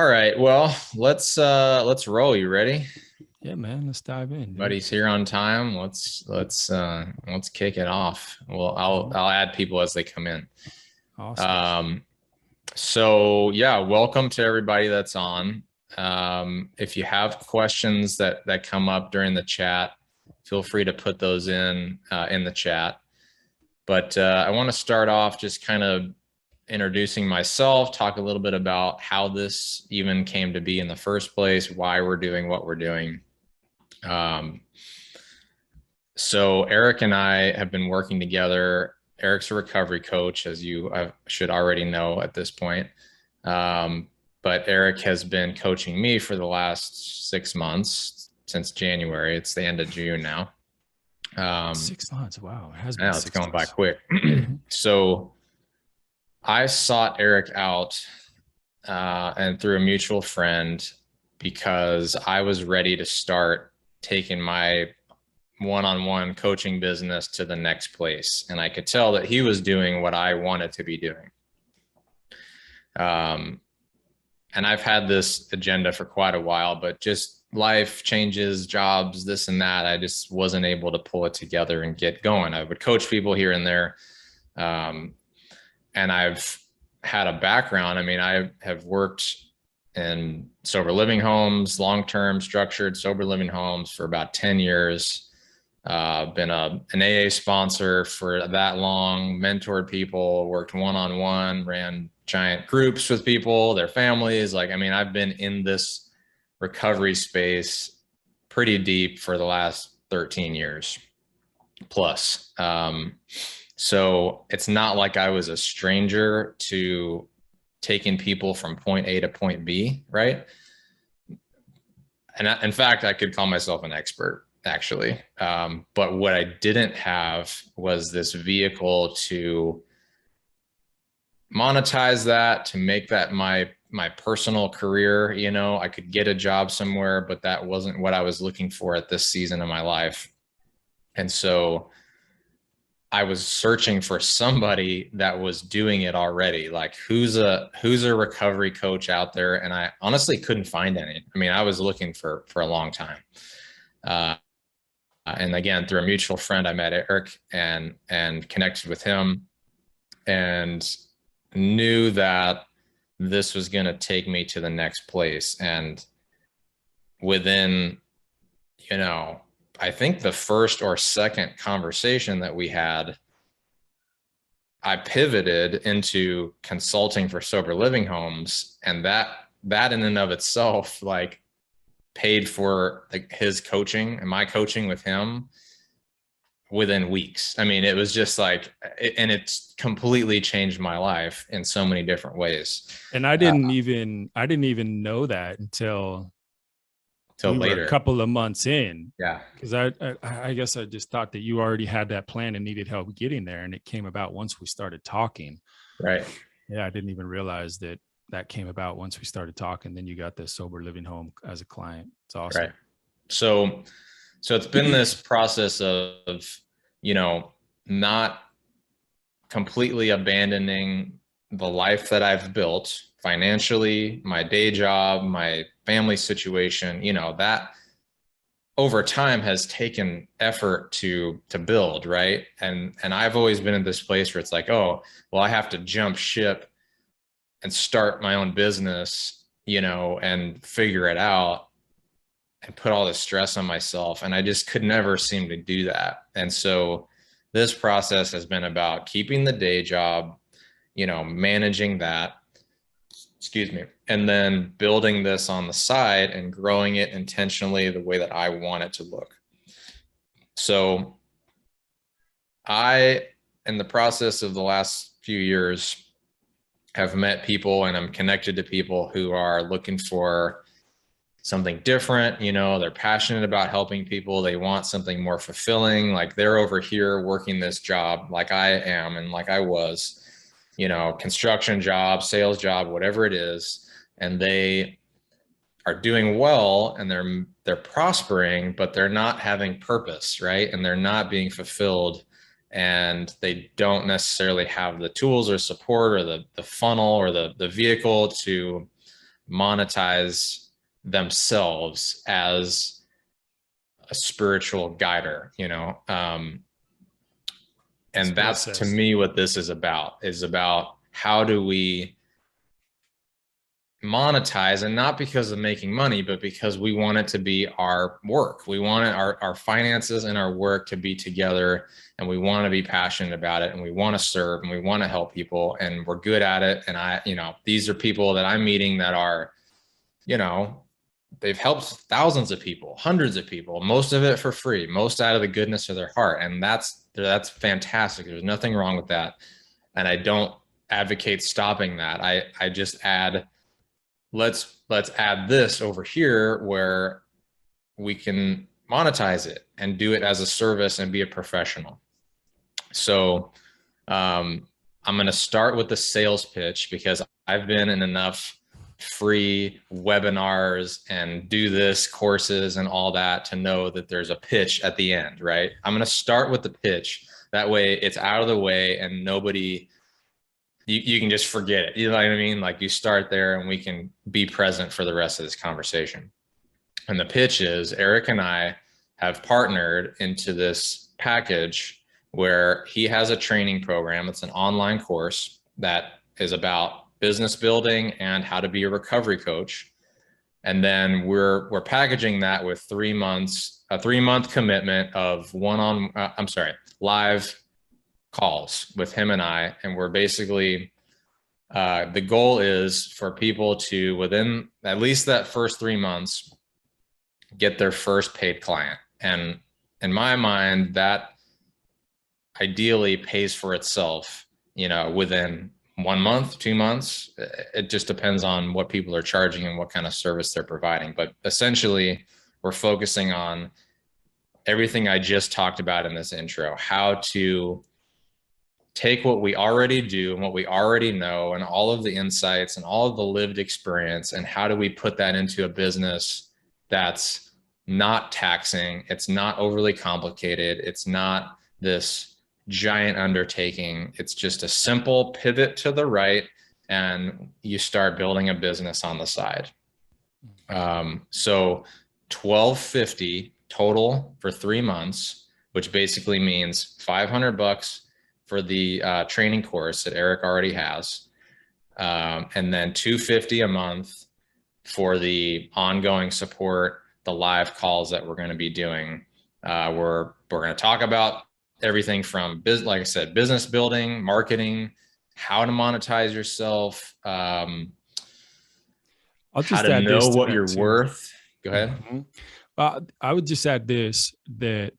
All right. Well, let's roll. You ready? Yeah, man. Let's dive in, dude. Buddy's here on time. Let's kick it off. Well, I'll Oh, I'll add people as they come in. awesome. Um, so yeah, welcome to everybody that's on. If you have questions that come up during the chat, feel free to put those in the chat. But I want to start off just kind of introducing myself, talk a little bit about how this even came to be in the first place, why we're doing what we're doing. Um, so Erik and I have been working together. Erik's a recovery coach, as you should already know at this point. But Erik has been coaching me for the last 6 months since January. It's the end of June now. 6 months. Wow. It has been Now it's six going by months. quick. So I sought Erik out and through a mutual friend because I was ready to start taking my one-on-one coaching business to the next place. And I could tell that he was doing what I wanted to be doing. And I've had this agenda for quite a while, but just life changes, jobs, this and that. I just wasn't able to pull it together and get going. I would coach people here and there. And I've had a background. I mean, I have worked in sober living homes, long-term structured sober living homes for about 10 years. Been an AA sponsor for that long, mentored people, worked one-on-one, ran giant groups with people, their families. Like, I mean, I've been in this recovery space pretty deep for the last 13 years plus. So it's not like I was a stranger to taking people from point A to point B, right? And in fact, I could call myself an expert, actually. But what I didn't have was this vehicle to monetize that, to make that my personal career. You know, I could get a job somewhere, but that wasn't what I was looking for at this season of my life. And so I was searching for somebody that was doing it already. Like who's a recovery coach out there? And I honestly couldn't find any. I mean, I was looking for a long time. And again, through a mutual friend, I met Erik and connected with him and knew that this was going to take me to the next place. And within, you know, I think the first or second conversation that we had, I pivoted into consulting for sober living homes, and that in and of itself, like, paid for like his coaching and my coaching with him within weeks. I mean, it was just like, and it's completely changed my life in so many different ways. And I didn't even know that until Till we were a later. couple of months in. Yeah. Because I guess I just thought that you already had that plan and needed help getting there. And it came about once we started talking. Right. Yeah, I didn't even realize that came about once we started talking. Then you got the sober living home as a client. It's awesome. Right. So it's been this process of, you know, not completely abandoning the life that I've built financially, my day job, my family situation, you know, that over time has taken effort to build, right? And I've always been in this place where it's like, oh, well, I have to jump ship and start my own business, you know, and figure it out and put all this stress on myself. And I just could never seem to do that. And so this process has been about keeping the day job, you know, managing that, excuse me, and then building this on the side and growing it intentionally the way that I want it to look. So I, in the process of the last few years, have met people and I'm connected to people who are looking for something different. You know, they're passionate about helping people. They want something more fulfilling. Like they're over here working this job like I am and like I was, you know, construction job, sales job, whatever it is. And they are doing well and they're prospering, but they're not having purpose, right? And they're not being fulfilled. And they don't necessarily have the tools or support or the funnel or the vehicle to monetize themselves as a spiritual guider, and that's to me what this is about how do we monetize, and not because of making money, but because we want it to be our work. We want our finances and our work to be together, and we want to be passionate about it, and we want to serve, and we want to help people, and we're good at it. And these are people that I'm meeting that are, they've helped thousands of people, hundreds of people, most of it for free, most out of the goodness of their heart. And that's fantastic. There's nothing wrong with that. And I don't advocate stopping that. I just add, let's add this over here where we can monetize it and do it as a service and be a professional. So I'm going to start with the sales pitch, because I've been in enough free webinars and do this courses and all that to know that there's a pitch at the end, right? I'm going to start with the pitch. That way it's out of the way and nobody, you can just forget it. You know what I mean? Like, you start there and we can be present for the rest of this conversation. And the pitch is, Erik and I have partnered into this package where he has a training program. It's an online course that is about business building and how to be a recovery coach. And then we're packaging that with 3 months, a 3-month commitment of live calls with him and I. And we're basically, the goal is for people to, within at least that first 3 months, get their first paid client. And in my mind, that ideally pays for itself, within 1 month, 2 months. It just depends on what people are charging and what kind of service they're providing. But essentially, we're focusing on everything I just talked about in this intro, how to take what we already do and what we already know and all of the insights and all of the lived experience, and how do we put that into a business that's not taxing, it's not overly complicated, it's not this giant undertaking. It's just a simple pivot to the right, and you start building a business on the side. So $1,250 total for 3 months, which basically means $500 for the training course that Erik already has, and then $250 a month for the ongoing support, the live calls that we're going to be doing. We're going to talk about everything from like I said, business building, marketing, how to monetize yourself, I'll just how to add know this what you're worth. Go ahead. Mm-hmm. I would just add this, that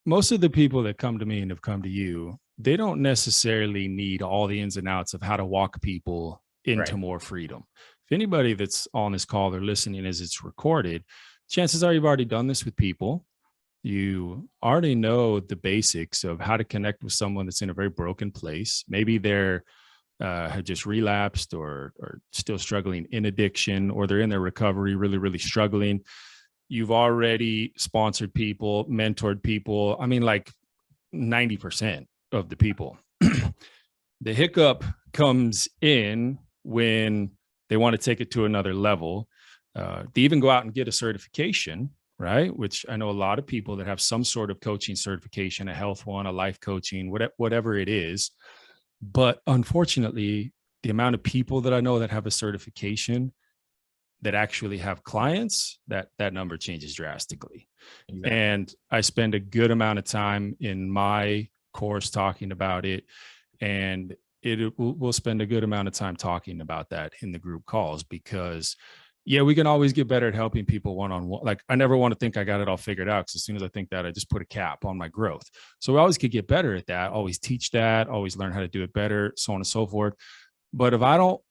most of the people that come to me and have come to you, they don't necessarily need all the ins and outs of how to walk people into more freedom. If anybody that's on this call, they're listening as it's recorded, chances are you've already done this with people. You already know the basics of how to connect with someone that's in a very broken place. Maybe they're have just relapsed or still struggling in addiction, or they're in their recovery, really, really struggling. You've already sponsored people, mentored people. I mean, like 90% of the people. The hiccup comes in when they want to take it to another level. They even go out and get a certification, right? Which I know a lot of people that have some sort of coaching certification, a health one, a life coaching, whatever it is. But unfortunately, the amount of people that I know that have a certification that actually have clients, that number changes drastically. Exactly. And I spend a good amount of time in my course talking about it, and we'll spend a good amount of time talking about that in the group calls, because we can always get better at helping people one-on-one. Like, I never want to think I got it all figured out, because as soon as I think that, I just put a cap on my growth. So we always could get better at that, always teach that, always learn how to do it better, so on and so forth. But if I don't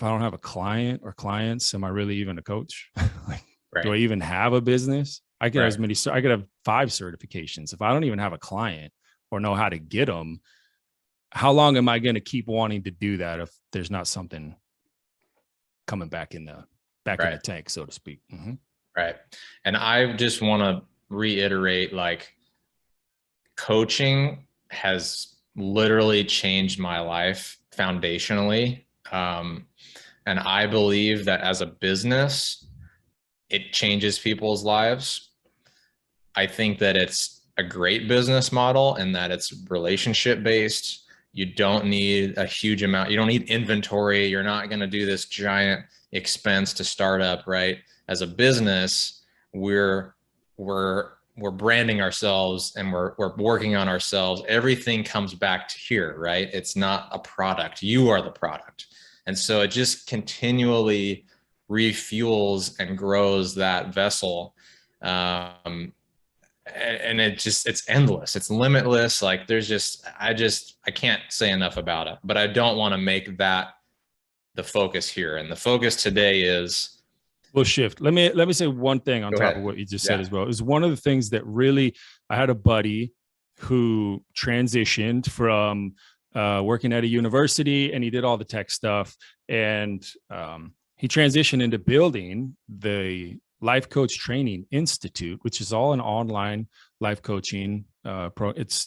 have a client or clients, am I really even a coach? Do I even have a business? I could I could have 5 certifications. If I don't even have a client or know how to get them, how long am I going to keep wanting to do that if there's not something coming back in the tank, so to speak? Mm-hmm. Right. And I just want to reiterate, like, coaching has literally changed my life foundationally. And I believe that as a business, it changes people's lives. I think that it's a great business model and that it's relationship based. You don't need a huge amount. You don't need inventory. You're not going to do this giant expense to start up, right? As a business, we're branding ourselves and we're working on ourselves. Everything comes back to here, right? It's not a product. You are the product. And so it just continually refuels and grows that vessel. And it's endless, it's limitless. Like there's just I can't say enough about it, but I don't want to make that the focus here. And the focus today is, we'll shift. Let me say one thing on top of what you just said as well. It was one of the things that really, I had a buddy who transitioned from working at a university, and he did all the tech stuff, and he transitioned into building the Life Coach Training Institute, which is all an online life coaching if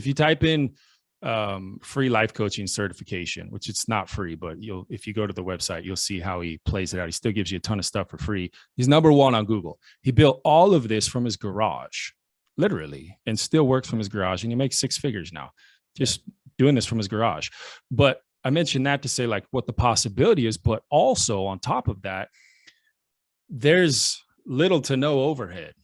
you type in free life coaching certification, which it's not free, but if you go to the website, you'll see how he plays it out. He still gives you a ton of stuff for free. He's number one on Google. He built all of this from his garage, literally, and still works from his garage. And he makes 6 figures now, just doing this from his garage. But I mentioned that to say like what the possibility is, but also on top of that, there's little to no overhead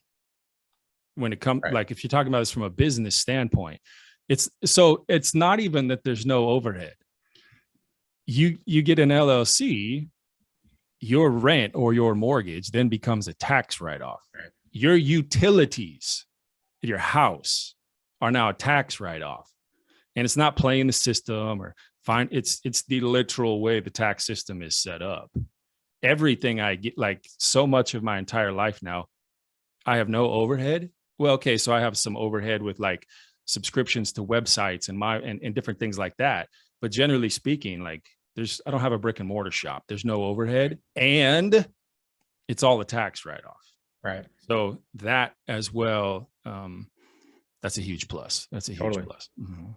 when it comes, like if you're talking about this from a business standpoint, it's not even that there's no overhead. You get an LLC, your rent or your mortgage then becomes a tax write-off. Right. Your utilities at your house are now a tax write-off. And it's not playing the system or it's the literal way the tax system is set up. Everything I get, like so much of my entire life now, I have no overhead. Well, okay, so I have some overhead with like subscriptions to websites and different things like that. But generally speaking, like I don't have a brick and mortar shop. There's no overhead, and it's all a tax write-off. Right. So that as well, that's a huge plus. That's a huge plus. Mm-hmm.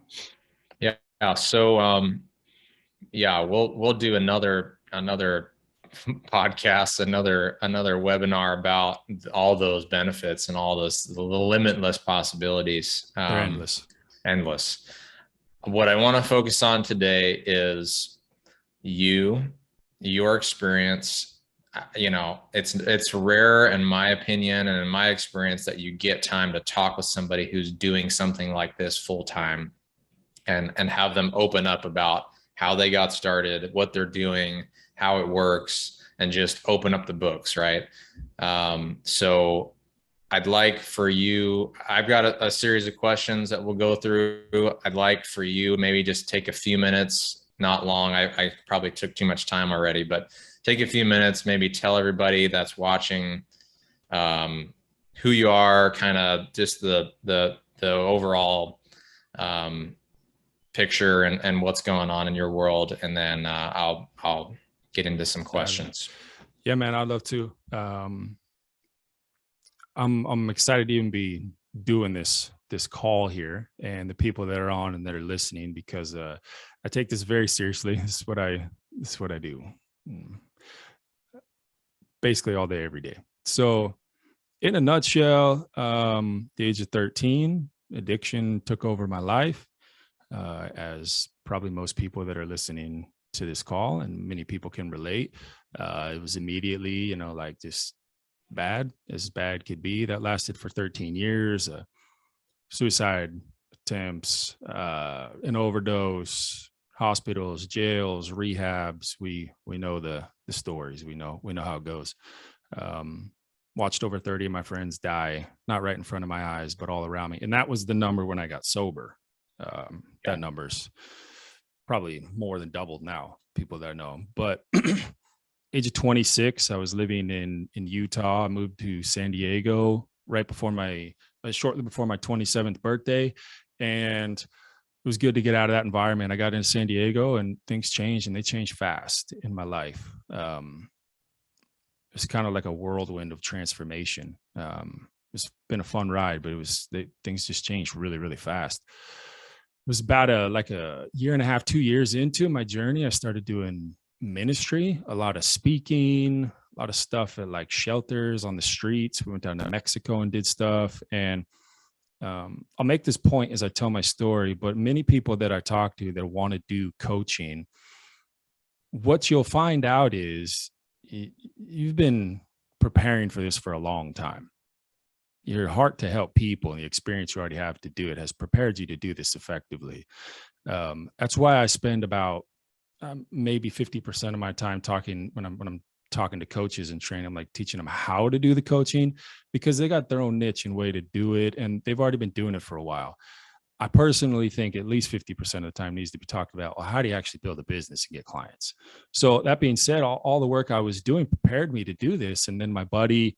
Yeah. So we'll do another podcast, another webinar about all those benefits and all those the limitless possibilities. They're endless. What I want to focus on today is your experience. It's rare in my opinion and in my experience that you get time to talk with somebody who's doing something like this full time and have them open up about how they got started, what they're doing, how it works, and just open up the books, right? So I'd like for you, I've got a series of questions that we'll go through. I'd like for you maybe just take a few minutes, not long. I probably took too much time already, but take a few minutes, maybe tell everybody that's watching who you are, kind of just the overall picture and what's going on in your world. And then I'll get into some questions. Yeah, man, I'd love to. I'm excited to even be doing this call here and the people that are on and that are listening, because I take this very seriously. This is what I do basically all day, every day. So in a nutshell, the age of 13, addiction took over my life, as probably most people that are listening to this call, and many people can relate. It was immediately, like just as bad could be. That lasted for 13 years. Suicide attempts, an overdose, hospitals, jails, rehabs. We know the stories. We know how it goes. Watched over 30 of my friends die, not right in front of my eyes, but all around me. And that was the number when I got sober. That number's probably more than doubled now, people that I know. But age of 26, I was living in Utah. I moved to San Diego shortly before my 27th birthday. And it was good to get out of that environment. I got into San Diego and things changed, and they changed fast in my life. It's kind of like a whirlwind of transformation. It's been a fun ride, but things just changed really, really fast. was about a year and a half, 2 years into my journey. I started doing ministry, a lot of speaking, a lot of stuff at like shelters on the streets. We went down to Mexico and did stuff. And I'll make this point as I tell my story, but many people that I talk to that want to do coaching, what you'll find out is you've been preparing for this for a long time. Your heart to help people and the experience you already have to do it has prepared you to do this effectively. That's why I spend about maybe 50% of my time talking when I'm talking to coaches and training. I'm like teaching them how to do the coaching, because they got their own niche and way to do it, and they've already been doing it for a while. I personally think at least 50% of the time needs to be talked about, well, how do you actually build a business and get clients? So that being said, all the work I was doing prepared me to do this. And then my buddy,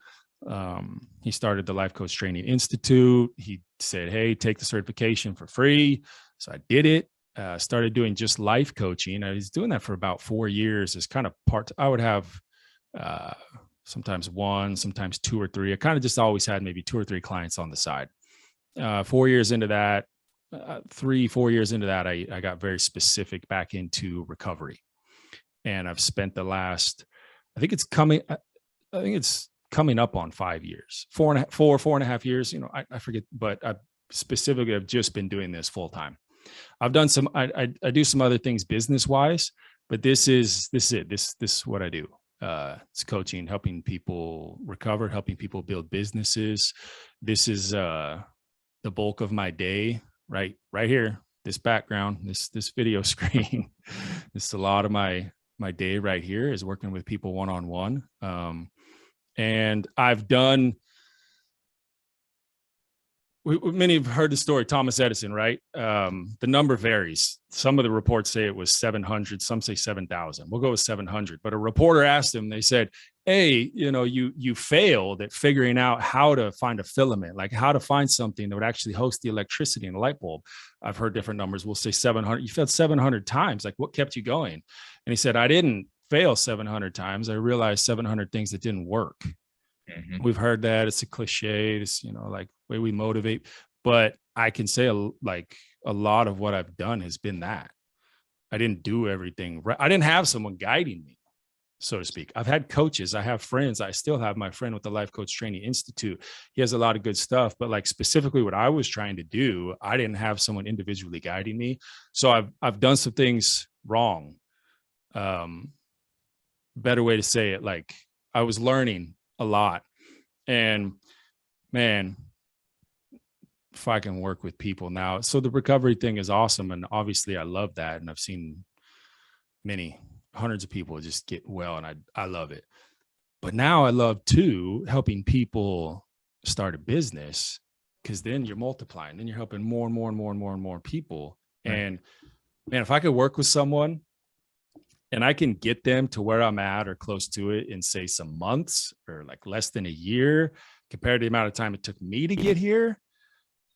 he started the Life Coach Training Institute. He said, hey, take the certification for free. So I did it. Started doing just life coaching. I was doing that for about 4 years as kind of part. I would have sometimes one, sometimes 2 or 3. I kind of just always had maybe 2 or 3 clients on the side. 4 years into that, 3-4 years into that, I got very specific back into recovery. And I've spent the last, I think it's coming up on 5 years, 4.5 years, I forget, but I specifically have just been doing this full time. I've done some, I do some other things business wise, but this is what I do. It's coaching, helping people recover, helping people build businesses. This is the bulk of my day, right here, this background, this video screen. This is a lot of my day right here is working with people one-on-one. And I've done, many have heard the story, Thomas Edison, right? The number varies. Some of the reports say it was 700, some say 7,000. We'll go with 700. But a reporter asked him, they said, hey, you failed at figuring out how to find a filament, like how to find something that would actually host the electricity in a light bulb. I've heard different numbers. We'll say 700. You failed 700 times. Like, what kept you going? And he said, I didn't fail 700 times. I realized 700 things that didn't work. Mm-hmm. We've heard that. It's a cliche. It's, like way we motivate. But I can say a lot of what I've done has been that. I didn't do everything right. I didn't have someone guiding me, so to speak. I've had coaches. I have friends. I still have my friend with the Life Coach Training Institute. He has a lot of good stuff, but like specifically what I was trying to do, I didn't have someone individually guiding me. So I've done some things wrong. Better way to say it, like I was learning a lot. And man, if I can work with people now. So the recovery thing is awesome. And obviously I love that. And I've seen hundreds of people just get well, and I love it. But now I love too helping people start a business, because then you're multiplying, then you're helping more and more and more and more and more people. Right. And man, if I could work with someone and I can get them to where I'm at or close to it in say some months or like less than a year compared to the amount of time it took me to get here.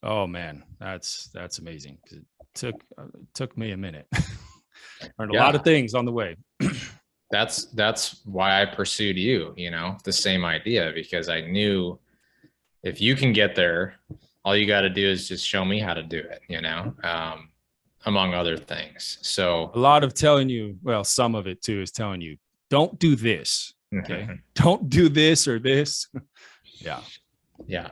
Oh man, that's amazing. It took me a minute. Learned a lot of things on the way. That's why I pursued you, the same idea, because I knew if you can get there, all you got to do is just show me how to do it, among other things. So a lot of telling you, well, some of it too is telling you, don't do this. Okay. Don't do this or this. Yeah. Yeah.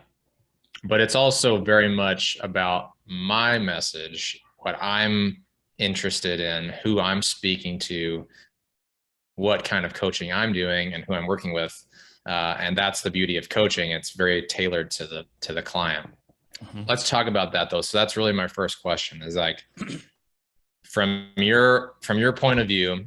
But it's also very much about my message, what I'm interested in, who I'm speaking to, what kind of coaching I'm doing, and who I'm working with. And that's the beauty of coaching. It's very tailored to the client. Mm-hmm. Let's talk about that though. So that's really my first question, is like, from your point of view,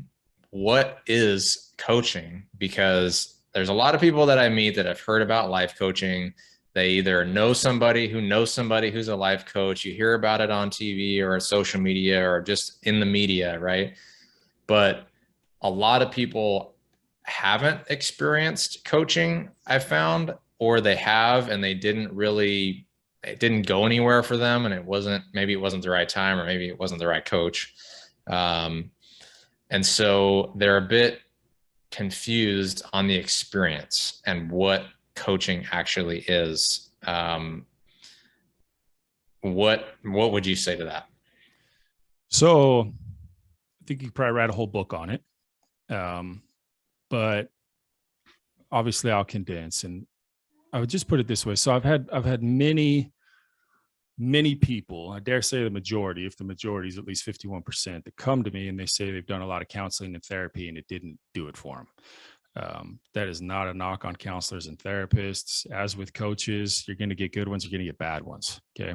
what is coaching? Because there's a lot of people that I meet that have heard about life coaching. They either know somebody who knows somebody who's a life coach. You hear about it on TV or social media or just in the media, right? But a lot of people haven't experienced coaching, I found, or they have and it didn't go anywhere for them, and maybe it wasn't the right time, or maybe it wasn't the right coach. And so they're a bit confused on the experience and what coaching actually is. What would you say to that? So I think you could probably write a whole book on it. But obviously I'll condense, and I would just put it this way. So I've had many people, I dare say the majority, if the majority is at least 51%, that come to me and they say they've done a lot of counseling and therapy and it didn't do it for them. That is not a knock on counselors and therapists. As with coaches, you're going to get good ones, you're going to get bad ones. Okay.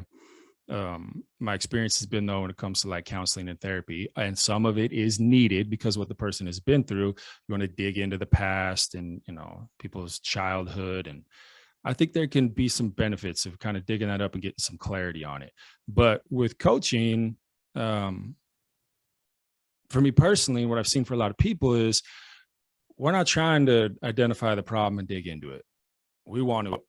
My experience has been, though, when it comes to like counseling and therapy, and some of it is needed because what the person has been through, you want to dig into the past and, people's childhood. And I think there can be some benefits of kind of digging that up and getting some clarity on it. But with coaching, for me personally, what I've seen for a lot of people is we're not trying to identify the problem and dig into it. We want to,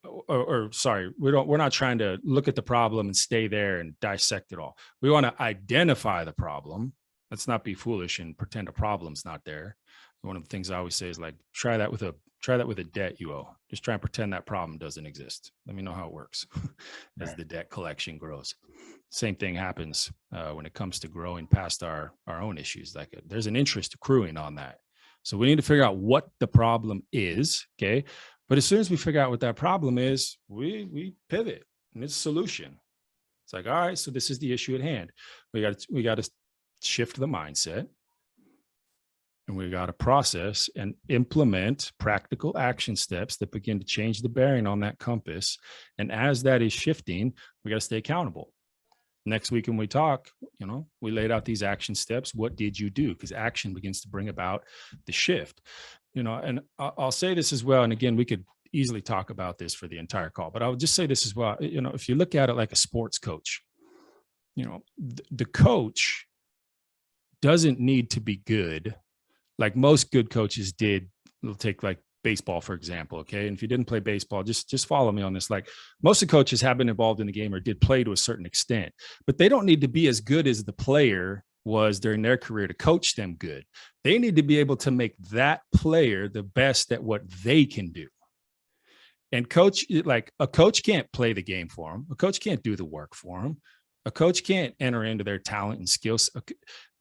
we're not trying to look at the problem and stay there and dissect it all. We want to identify the problem. Let's not be foolish and pretend a problem's not there. One of the things I always say is like, try that with a debt you owe. Just try and pretend that problem doesn't exist. Let me know how it works as the debt collection grows. Same thing happens when it comes to growing past our own issues. Like there's an interest accruing on that. So we need to figure out what the problem is. Okay. But as soon as we figure out what that problem is, we pivot and it's a solution. It's like, all right, so this is the issue at hand. We got to shift the mindset, and we got to process and implement practical action steps that begin to change the bearing on that compass. And as that is shifting, we got to stay accountable. Next week when we talk, we laid out these action steps. What did you do? Because action begins to bring about the shift. And I'll say this as well. And again, we could easily talk about this for the entire call, but I would just say this as well. If you look at it like a sports coach, the coach doesn't need to be good. Like most good coaches did. We'll take like baseball, for example. Okay. And if you didn't play baseball, just follow me on this. Like most of the coaches have been involved in the game or did play to a certain extent, but they don't need to be as good as the player was during their career to coach them good. They need to be able to make that player the best at what they can do. And a coach can't play the game for them. A coach can't do the work for them. A coach can't enter into their talent and skills.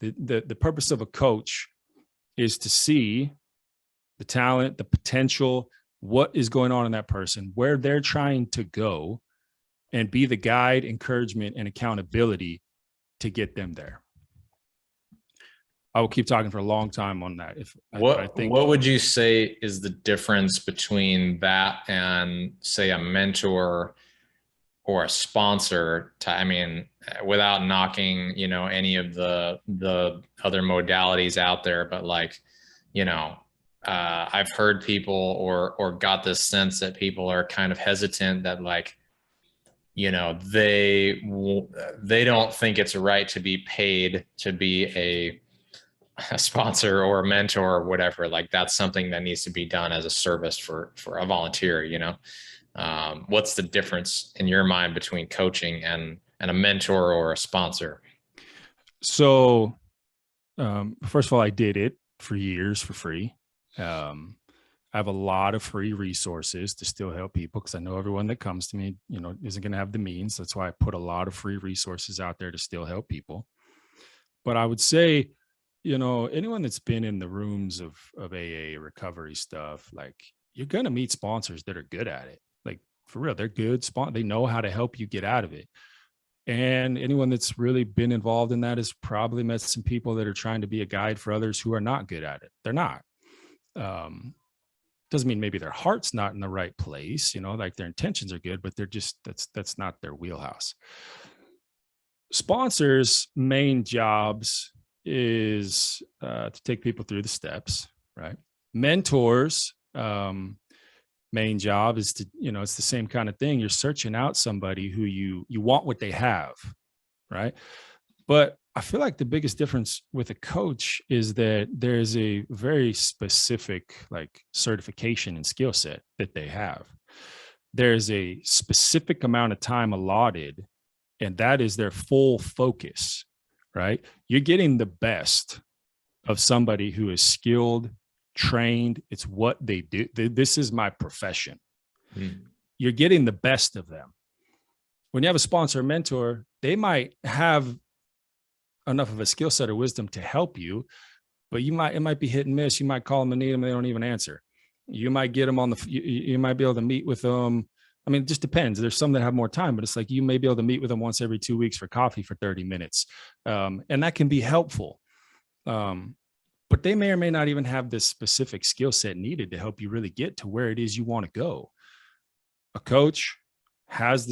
The purpose of a coach is to see the talent, the potential, what is going on in that person, where they're trying to go, and be the guide, encouragement, and accountability to get them there. I will keep talking for a long time on that. What would you say is the difference between that and, say, a mentor or a sponsor? Without knocking, any of the other modalities out there, but like, I've heard people or got this sense that people are kind of hesitant that like, they don't think it's right to be paid to be a sponsor or a mentor or whatever. Like that's something that needs to be done as a service for a volunteer. What's the difference in your mind between coaching and a mentor or a sponsor? So first of all, I did it for years for free. I have a lot of free resources to still help people because I know everyone that comes to me, isn't going to have the means. That's why I put a lot of free resources out there to still help people. But I would say, anyone that's been in the rooms of AA recovery stuff, like you're going to meet sponsors that are good at it. Like for real, they're good. They know how to help you get out of it. And anyone that's really been involved in that has probably met some people that are trying to be a guide for others who are not good at it. They're not. Doesn't mean maybe their heart's not in the right place, like their intentions are good, but they're just, that's not their wheelhouse. Sponsors' main jobs is to take people through the steps, right? Mentors' main job is to, it's the same kind of thing. You're searching out somebody who you want what they have, right? But I feel like the biggest difference with a coach is that there's a very specific like certification and skill set that they have. There's a specific amount of time allotted, and that is their full focus, right? You're getting the best of somebody who is skilled, trained. It's what they do. This is my profession. You're getting the best of them. When you have a sponsor or mentor, they might have enough of a skill set or wisdom to help you, but it might be hit and miss. You might call them and need them, and they don't even answer. You might get them on you might be able to meet with them. I mean, it just depends. There's some that have more time, but it's like you may be able to meet with them once every 2 weeks for coffee for 30 minutes. And that can be helpful. But they may or may not even have this specific skill set needed to help you really get to where it is you want to go. A coach has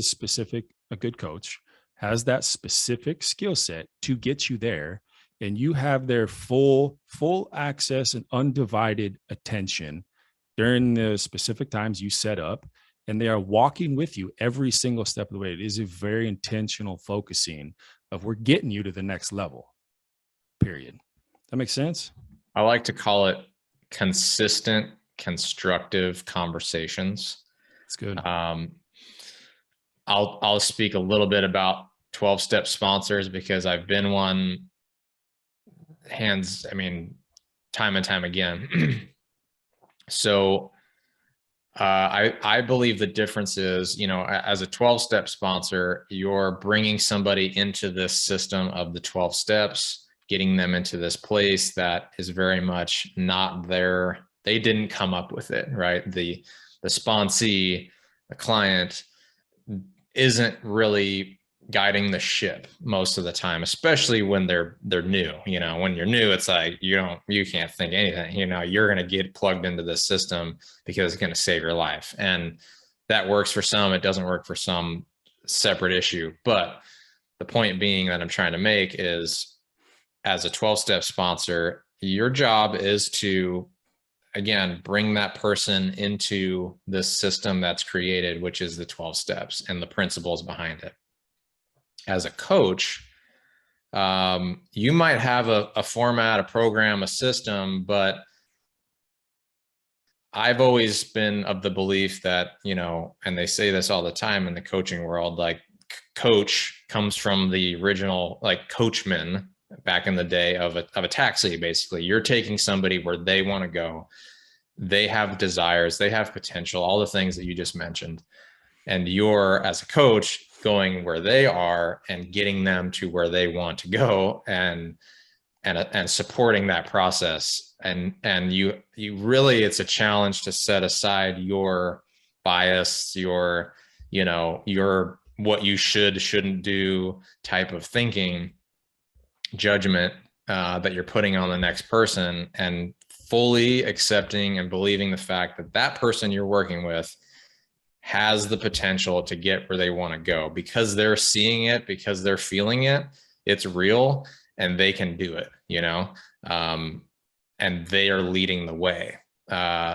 a good coach has that specific skill set to get you there, and you have their full access and undivided attention during the specific times you set up, and they are walking with you every single step of the way. It is a very intentional focusing of we're getting you to the next level, period. That makes sense? I like to call it consistent, constructive conversations. It's good. I'll speak a little bit about 12-step sponsors because I've been one time and time again. So I believe the difference is, as a 12-step sponsor, you're bringing somebody into this system of the 12 steps, getting them into this place that is very much not there. They didn't come up with it, right? The sponsee, the client, isn't really guiding the ship most of the time, especially when they're new. When you're new, it's like you can't think anything. You're going to get plugged into this system because it's going to save your life, and that works for some. It doesn't work for some, separate issue. But the point being that I'm trying to make is, as a 12-step sponsor, your job is to, again, bring that person into this system that's created, which is the 12 steps and the principles behind it. As a coach, you might have a format, a program, a system, but I've always been of the belief that, and they say this all the time in the coaching world, like coach comes from the original, like coachman back in the day of a taxi. Basically, you're taking somebody where they want to go. They have desires, they have potential, all the things that you just mentioned. And you're, as a coach, going where they are and getting them to where they want to go, and supporting that process. And you really, it's a challenge to set aside your bias, your what you shouldn't do type of thinking, judgment that you're putting on the next person, and fully accepting and believing the fact that that person you're working with has the potential to get where they want to go, because they're seeing it, because they're feeling it, it's real, and they can do it, and they are leading the way.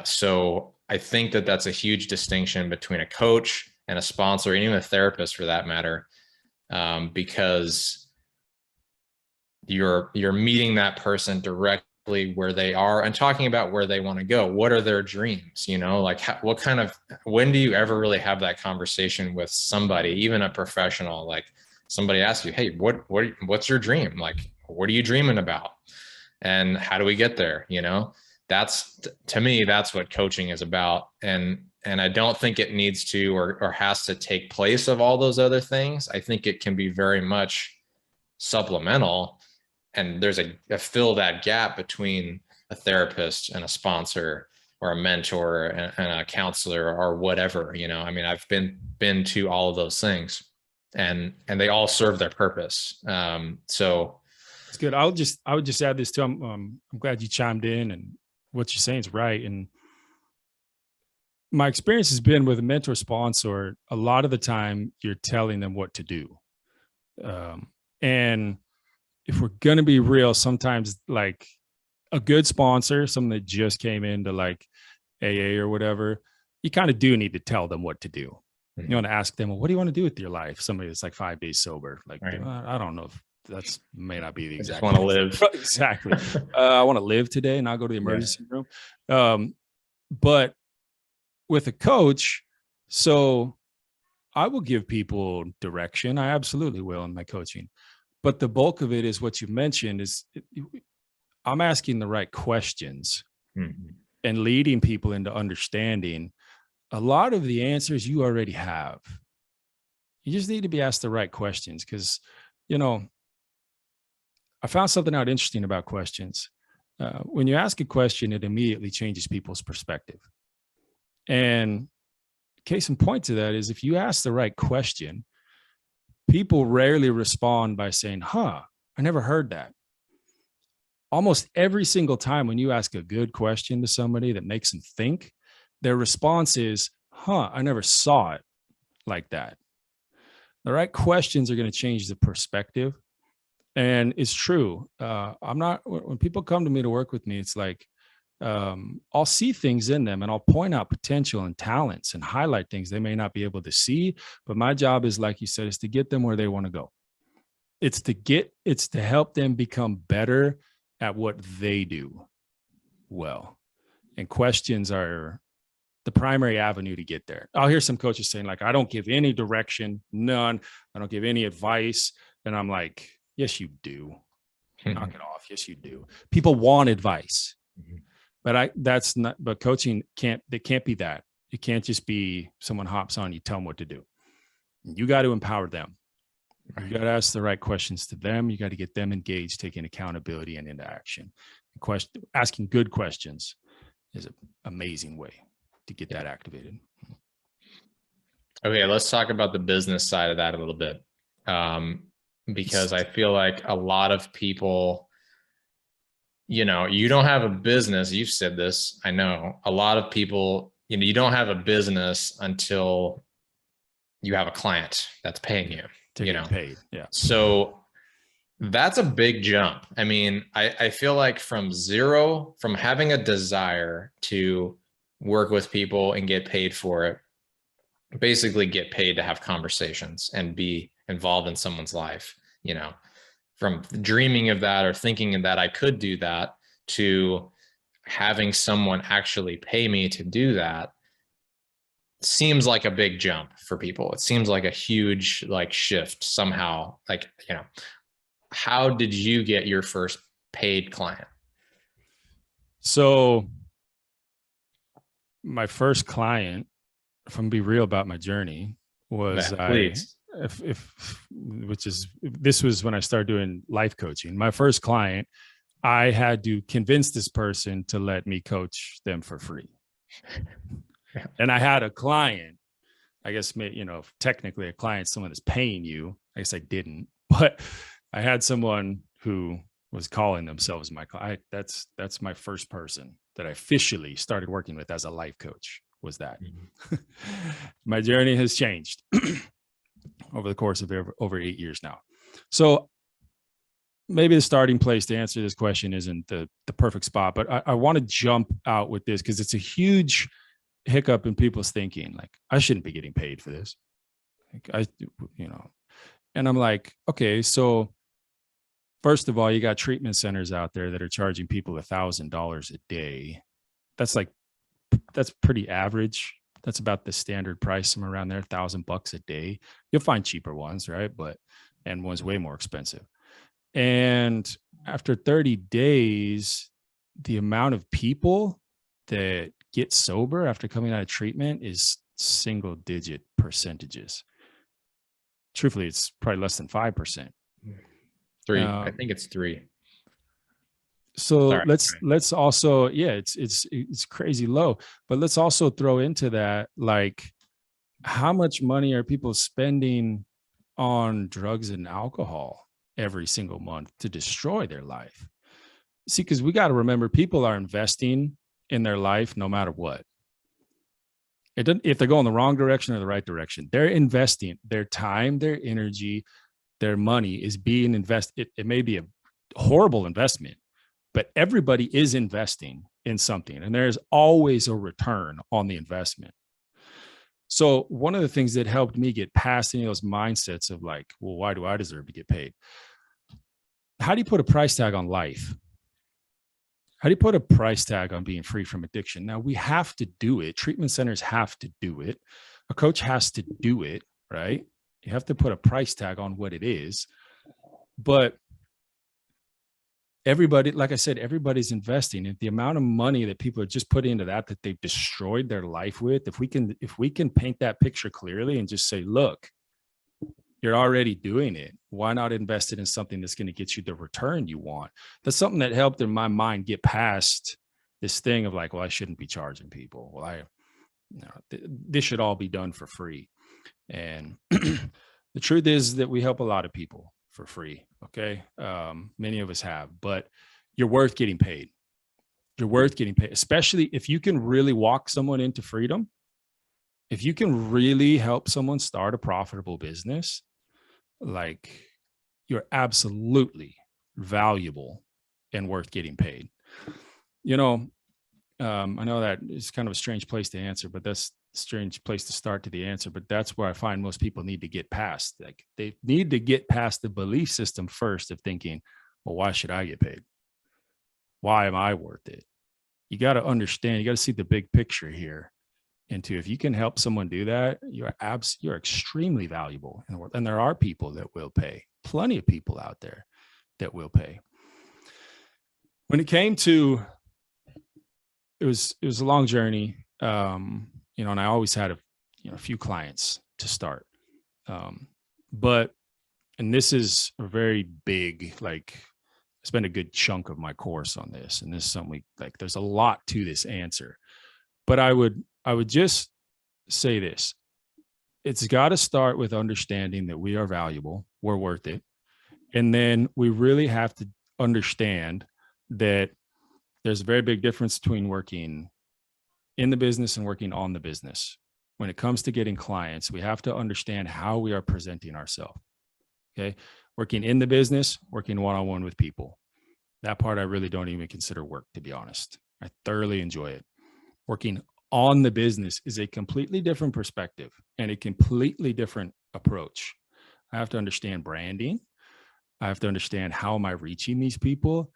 So I think that that's a huge distinction between a coach and a sponsor, and even a therapist for that matter, because you're meeting that person directly where they are and talking about where they want to go. What are their dreams? When do you ever really have that conversation with somebody, even a professional? Like, somebody asks you, hey, what's your dream? Like, what are you dreaming about? And how do we get there? That's, to me, that's what coaching is about. And I don't think it needs to or has to take place of all those other things. I think it can be very much supplemental. And there's a fill that gap between a therapist and a sponsor, or a mentor and a counselor, or whatever. I've been to all of those things, and they all serve their purpose. So it's good. I would just add this too. I'm glad you chimed in, and what you're saying is right. And my experience has been with a mentor sponsor, a lot of the time you're telling them what to do. And if we're going to be real, sometimes like a good sponsor, someone that just came into like AA or whatever, you kind of do need to tell them what to do. Mm-hmm. You want to ask them, well, what do you want to do with your life? Somebody that's like 5 days sober. Like, right. I don't know if that's may not be the exact. I just want to live. Exactly. I want to live today and not go to the emergency room. But with a coach, so I will give people direction. I absolutely will in my coaching. But the bulk of it is what you mentioned is I'm asking the right questions, mm-hmm. and leading people into understanding a lot of the answers you already have. You just need to be asked the right questions, because, I found something out interesting about questions. When you ask a question, it immediately changes people's perspective. And case in point to that is if you ask the right question, people rarely respond by saying, I never heard that. Almost every single time when you ask a good question to somebody that makes them think, their response is, I never saw it like that. The right questions are going to change the perspective. And it's true. When people come to me to work with me, it's like, I'll see things in them and I'll point out potential and talents and highlight things they may not be able to see. But my job is, like you said, is to get them where they want to go. It's to help them become better at what they do well. And questions are the primary avenue to get there. I'll hear some coaches saying, like, I don't give any direction, none. I don't give any advice. And I'm like, yes, you do. Knock it off. Yes, you do. People want advice. But coaching can't be that. It can't just be someone hops on, you tell them what to do. You got to empower them. Right. You got to ask the right questions to them. You got to get them engaged, taking accountability and into action. Asking good questions is an amazing way to get that activated. Okay, let's talk about the business side of that a little bit. Because I feel like a lot of people, you don't have a business. You've said this. I know a lot of people, you don't have a business until you have a client that's paying you, paid. Yeah. So that's a big jump. I mean, I feel like from having a desire to work with people and get paid for it, basically get paid to have conversations and be involved in someone's life, from dreaming of that or thinking of that I could do that to having someone actually pay me to do that seems like a big jump for people. It seems like a huge shift somehow. How did you get your first paid client? So my first client, if I'm be real about my journey, was this was when I started doing life coaching. My first client, I had to convince this person to let me coach them for free. Yeah. And I had a client, I guess, technically a client, someone that's paying you. I guess I didn't, but I had someone who was calling themselves my client. That's my first person that I officially started working with as a life coach, was that. Mm-hmm. My journey has changed over the course of over 8 years now. So maybe the starting place to answer this question isn't the perfect spot, but I want to jump out with this because it's a huge hiccup in people's thinking. Like, I shouldn't be getting paid for this. And I'm like, okay, so first of all, you got treatment centers out there that are charging people $1,000 a day. That's pretty average. That's about the standard price, somewhere around there, $1,000 a day. You'll find cheaper ones, right? And one's way more expensive. And after 30 days, the amount of people that get sober after coming out of treatment is single digit percentages. Truthfully, it's probably less than 5%. 3. I think it's 3. So let's also, it's crazy low, but let's also throw into that, how much money are people spending on drugs and alcohol every single month to destroy their life? See, because we got to remember, people are investing in their life no matter what. If they're going the wrong direction or the right direction, they're investing their time, their energy, their money is being invested. It may be a horrible investment, but everybody is investing in something, and there's always a return on the investment. So one of the things that helped me get past any of those mindsets of well, why do I deserve to get paid? How do you put a price tag on life? How do you put a price tag on being free from addiction? Now, we have to do it. Treatment centers have to do it. A coach has to do it, right? You have to put a price tag on what it is. But everybody, like I said, everybody's investing in the amount of money that people are just putting into that they've destroyed their life with. If we can paint that picture clearly and just say, look, You're already doing it. Why not invest it in something that's going to get you the return you want? That's something that helped in my mind get past this thing of like, well, I shouldn't be charging people. Well, this should all be done for free. And the truth is that we help a lot of people for free. Okay. Many of us have, but you're worth getting paid. You're worth getting paid, especially if you can really walk someone into freedom. If you can really help someone start a profitable business, like, you're absolutely valuable and worth getting paid. I know that is kind of a strange place to answer, but that's a strange place to start to the answer. But that's where I find most people need to get past. Like, they need to get past the belief system first of thinking, well, why should I get paid? Why am I worth it? You got to understand, you got to see the big picture here. And if you can help someone do that, you're extremely valuable in the world. And there are people that will pay. Plenty of people out there that will pay. When it came to, it was a long journey, and I always had a few clients to start. And this is a very big, like, I spent a good chunk of my course on this, and this is something there's a lot to this answer. But I would just say this. It's got to start with understanding that we are valuable, we're worth it. And then we really have to understand that there's a very big difference between working in the business and working on the business. When it comes to getting clients, we have to understand how we are presenting ourselves. Okay. Working in the business, working one-on-one with people. That part I really don't even consider work, to be honest. I thoroughly enjoy it. Working on the business is a completely different perspective and a completely different approach. I have to understand branding. I have to understand, how am I reaching these people?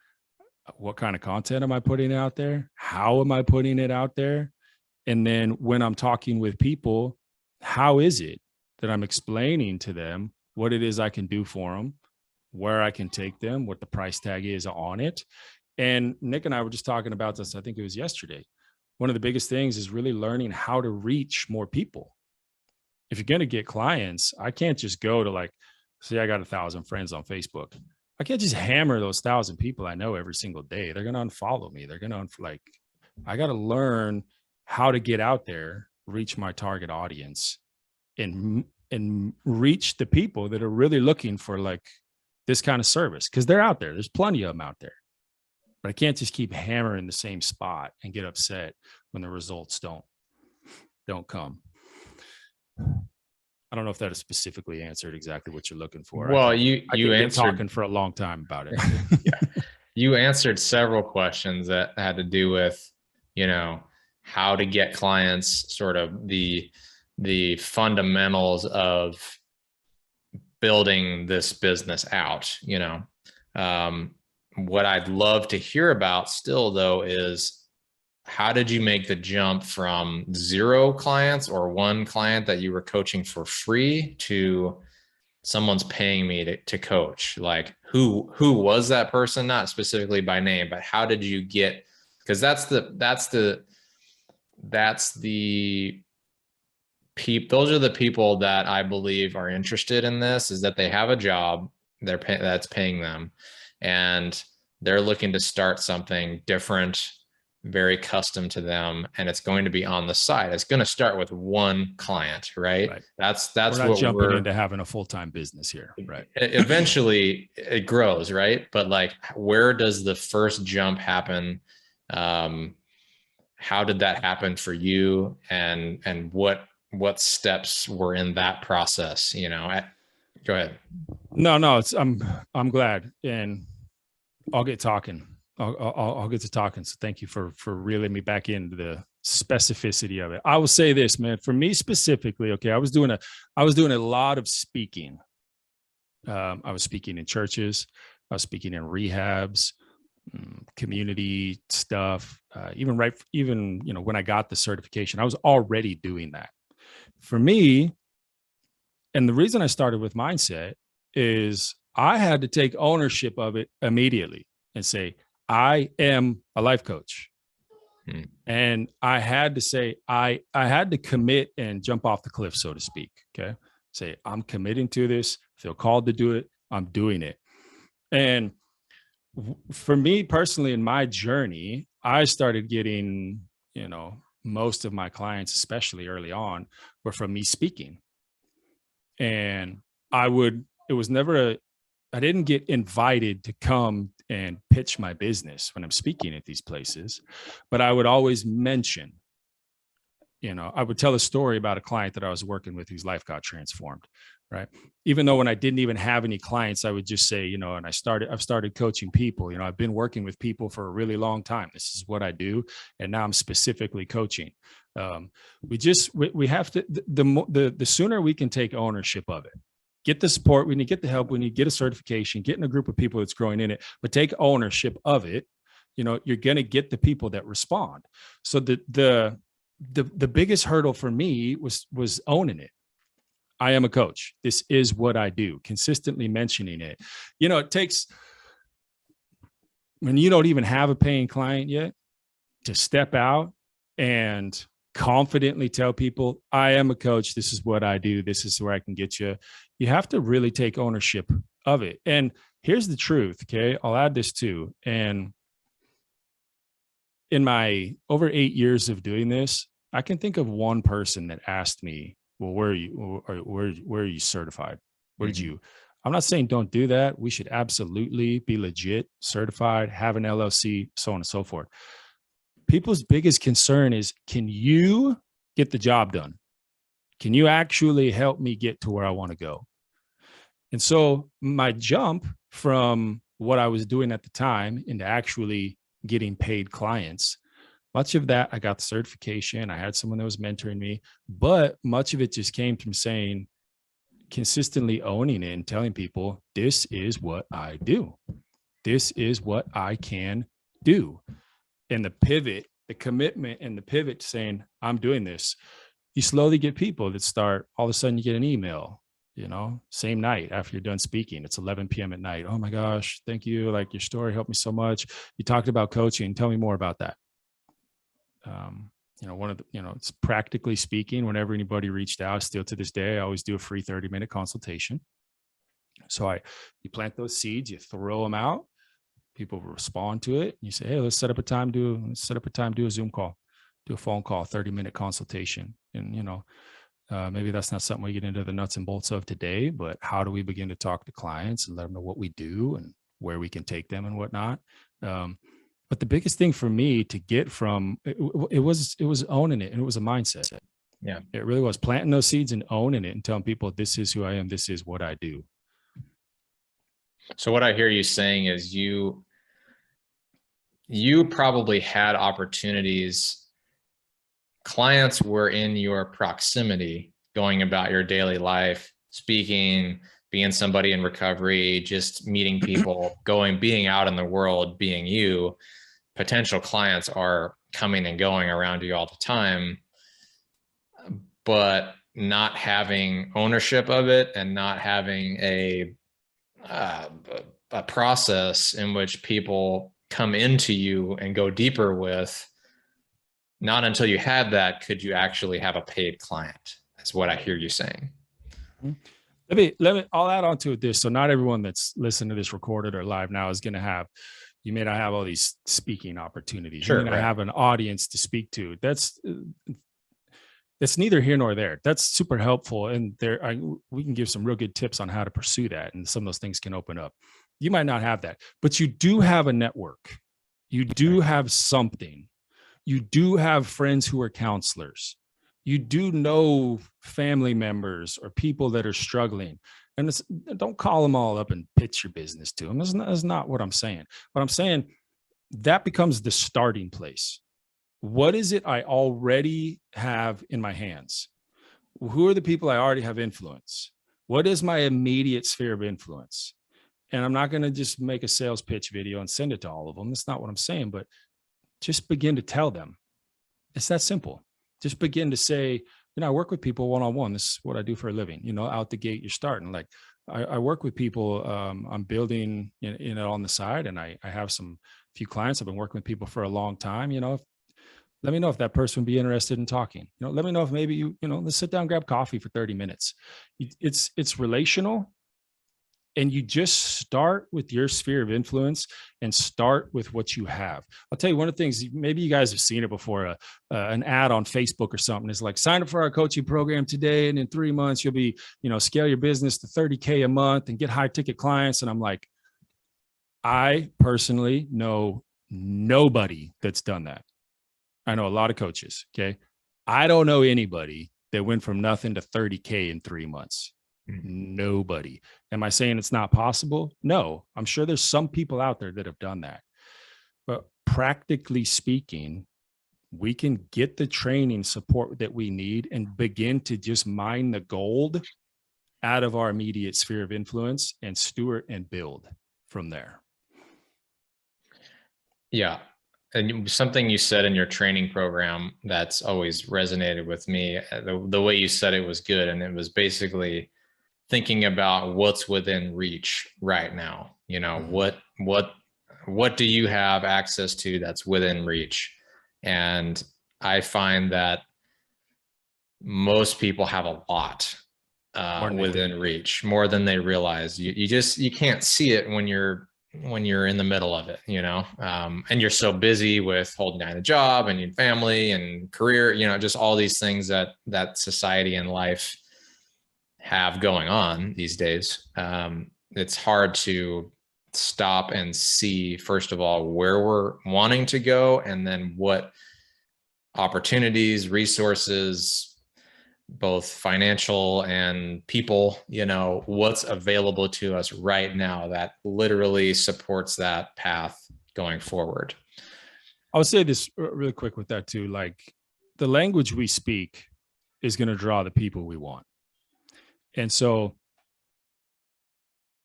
What kind of content am I putting out there? How am I putting it out there? And then when I'm talking with people, how is it that I'm explaining to them what it is I can do for them, where I can take them, what the price tag is on it? And Nick and I were just talking about this, I think it was yesterday. One of the biggest things is really learning how to reach more people. If you're going to get clients, I can't just go to, say I got 1,000 friends on Facebook. I can't just hammer those 1,000 people I know every single day. They're going to unfollow me. They're going to I got to learn how to get out there, reach my target audience, and reach the people that are really looking for this kind of service, because they're out there. There's plenty of them out there. But I can't just keep hammering the same spot and get upset when the results don't come. I don't know if that has specifically answered exactly what you're looking for. Well, you answered, talking for a long time about it. Yeah. You answered several questions that had to do with, how to get clients, sort of the fundamentals of building this business out. What I'd love to hear about still, though, is how did you make the jump from 0 clients or 1 client that you were coaching for free to someone's paying me to coach? Like, who was that person? Not specifically by name, but how did you get, because those are the people that I believe are interested in this, is that they have a job that's paying them, and they're looking to start something different, very custom to them, and it's going to be on the side. It's going to start with 1 client, right? That's we're not what jumping into having a full-time business here, right? Eventually it grows, right? But where does the first jump happen? How did that happen for you? And what steps were in that process? Go ahead. No, I'm glad, and I'll get talking. I'll get to talking. So thank you for reeling me back into the specificity of it. I will say this, man, for me specifically, okay, I was doing a lot of speaking. I was speaking in churches. I was speaking in rehabs, community stuff. Even when I got the certification, I was already doing that. For me, and the reason I started with mindset is I had to take ownership of it immediately and say, I am a life coach. And I had to say, I had to commit and jump off the cliff, so to speak. Okay. Say, I'm committing to this, feel called to do it, I'm doing it. And for me personally, in my journey, I started getting, most of my clients, especially early on, were from me speaking. And it was never I didn't get invited to come and pitch my business when I'm speaking at these places, but I would always mention, I would tell a story about a client that I was working with whose life got transformed, right? Even though when I didn't even have any clients, I would just say, and I've started coaching people, I've been working with people for a really long time. This is what I do. And now I'm specifically coaching. We have to, the sooner we can take ownership of it, get the support, we need to get the help, we need to get a certification, get in a group of people that's growing in it, but take ownership of it, you're going to get the people that respond. So the biggest hurdle for me was owning it. I am a coach. This is what I do. Consistently mentioning it. It takes, when you don't even have a paying client yet, to step out and confidently tell people, I am a coach. This is what I do. This is where I can get you. You have to really take ownership of it. And here's the truth. Okay. I'll add this too. And in my over 8 years of doing this, I can think of one person that asked me, well, where are you certified? Where did you? I'm not saying don't do that. We should absolutely be legit certified, have an LLC, so on and so forth. People's biggest concern is, can you get the job done? Can you actually help me get to where I want to go? And so my jump from what I was doing at the time into actually getting paid clients, much of that, I got the certification. I had someone that was mentoring me, but much of it just came from saying, consistently owning it and telling people, this is what I do. This is what I can do. And the pivot, the commitment and the pivot to saying, I'm doing this, you slowly get people that start, all of a sudden you get an email, same night after you're done speaking. It's 11 p.m. at night. Oh my gosh, thank you. Like, your story helped me so much. You talked about coaching. Tell me more about that. It's practically speaking, whenever anybody reached out, still to this day, I always do a free 30-minute consultation. So you plant those seeds, you throw them out, people respond to it. And you say, hey, let's set up a time, do a Zoom call, do a phone call, 30-minute consultation. And, maybe that's not something we get into the nuts and bolts of today, but how do we begin to talk to clients and let them know what we do and where we can take them and whatnot? But the biggest thing for me to get from it was owning it, and it was a mindset. Yeah, it really was planting those seeds and owning it and telling people, this is who I am. This is what I do. So what I hear you saying is you probably had opportunities. Clients were in your proximity, going about your daily life, speaking, being somebody in recovery, just meeting people, being out in the world, being you. Potential clients are coming and going around you all the time, but not having ownership of it and not having a process in which people come into you and go deeper with. Not until you had that could you actually have a paid client. That's what I hear you saying. I'll add on to this. So not everyone that's listening to this recorded or live now is going to have, you may not have all these speaking opportunities. Sure, you may not have an audience to speak to. That's neither here nor there. That's super helpful. And we can give some real good tips on how to pursue that. And some of those things can open up. You might not have that, but you do have a network. You do have something. You do have friends who are counselors. You do know family members or people that are struggling. And don't call them all up and pitch your business to them. That's not what I'm saying. But I'm saying that becomes the starting place. What is it I already have in my hands? Who are the people I already have influence? What is my immediate sphere of influence? And I'm not going to just make a sales pitch video and send it to all of them. That's not what I'm saying, but just begin to tell them. It's that simple. Just begin to say, I work with people one-on-one. This is what I do for a living. Out the gate, you're starting. Like I work with people. I'm building, on the side, and I have few clients. I've been working with people for a long time. Let me know if that person would be interested in talking. Let me know if maybe let's sit down, grab coffee for 30 minutes. It's relational. And you just start with your sphere of influence and start with what you have. I'll tell you one of the things, maybe you guys have seen it before, an ad on Facebook or something. It's like, sign up for our coaching program today, and in 3 months, you'll be, scale your business to 30K a month and get high ticket clients. And I'm like, I personally know nobody that's done that. I know a lot of coaches. Okay. I don't know anybody that went from nothing to 30K in 3 months. Nobody. Am I saying it's not possible? No, I'm sure there's some people out there that have done that. But practically speaking, we can get the training support that we need and begin to just mine the gold out of our immediate sphere of influence and steward and build from there. Yeah. And something you said in your training program that's always resonated with me, the way you said it was good. And it was basically thinking about what's within reach right now. What do you have access to that's within reach? And I find that most people have a lot within reach, more than they realize. You can't see it when you're in the middle of it, and you're so busy with holding down a job and your family and career, just all these things that society and life have going on these days. It's hard to stop and see, first of all, where we're wanting to go, and then what opportunities, resources, both financial and people, what's available to us right now that literally supports that path going forward. I'll say this really quick with that too. Like, the language we speak is going to draw the people we want. And so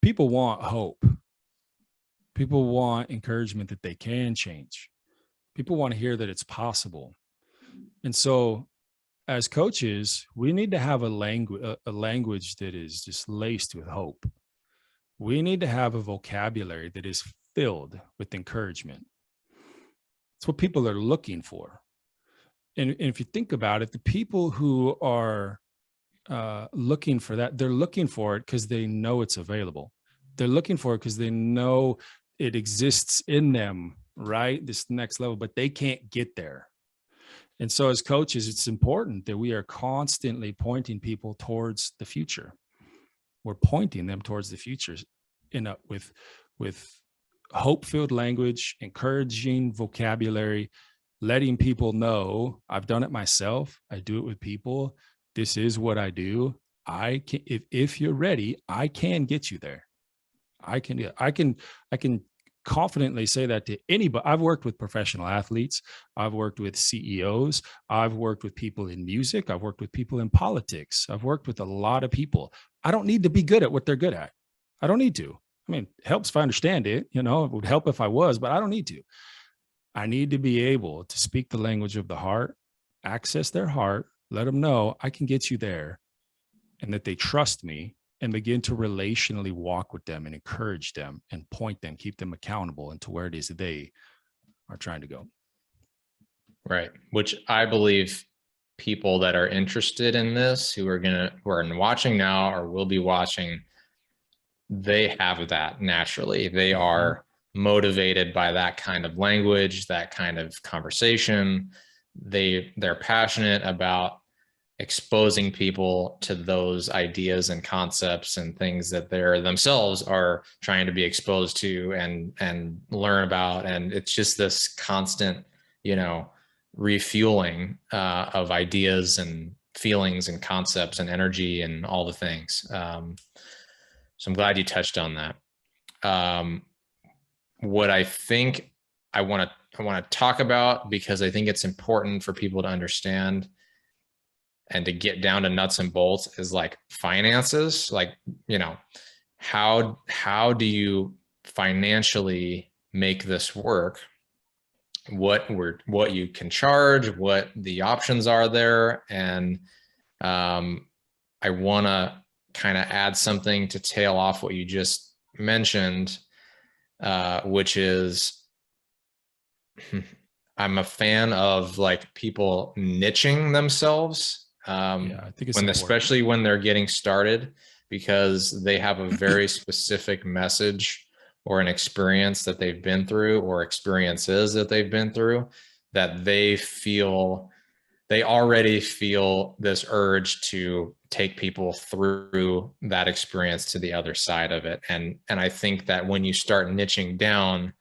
people want hope. People want encouragement that they can change. People want to hear that it's possible. And so as coaches, we need to have a language that is just laced with hope. We need to have a vocabulary that is filled with encouragement. It's what people are looking for. And if you think about it, the people who are looking for that, they're looking for it because they know it's available. They're looking for it because they know it exists in them, right? This next level, but they can't get there. And so as coaches, it's important that we are constantly pointing people towards the future. We're pointing them towards the future with hope-filled language, encouraging vocabulary, letting people know I've done it myself. I do it with people. This is what I do. I can, if you're ready, I can get you there. I can confidently say that to anybody. I've worked with professional athletes. I've worked with CEOs. I've worked with people in music. I've worked with people in politics. I've worked with a lot of people. I don't need to be good at what they're good at. I don't need to. I mean, it helps if I understand it, it would help if I was, but I don't need to. I need to be able to speak the language of the heart, access their heart, let them know I can get you there, and that they trust me, and begin to relationally walk with them and encourage them and point them, keep them accountable into where it is they are trying to go. Right. Which I believe people that are interested in this, who are watching now or will be watching, they have that naturally. They are motivated by that kind of language, that kind of conversation. They're passionate about exposing people to those ideas and concepts and things that they're themselves are trying to be exposed to and learn about. And it's just this constant, refueling of ideas and feelings and concepts and energy and all the things. So I'm glad you touched on that. What I think I want to talk about, because I think it's important for people to understand and to get down to nuts and bolts, is like finances. Like, how do you financially make this work? What you can charge, what the options are there. And I want to kind of add something to tail off what you just mentioned, which is I'm a fan of like people niching themselves. Yeah, I think it's When, important. especially when they're getting started, because they have a very specific message or an experience that they've been through, or experiences that they've been through, that they already feel this urge to take people through that experience to the other side of it. And I think that when you start niching down,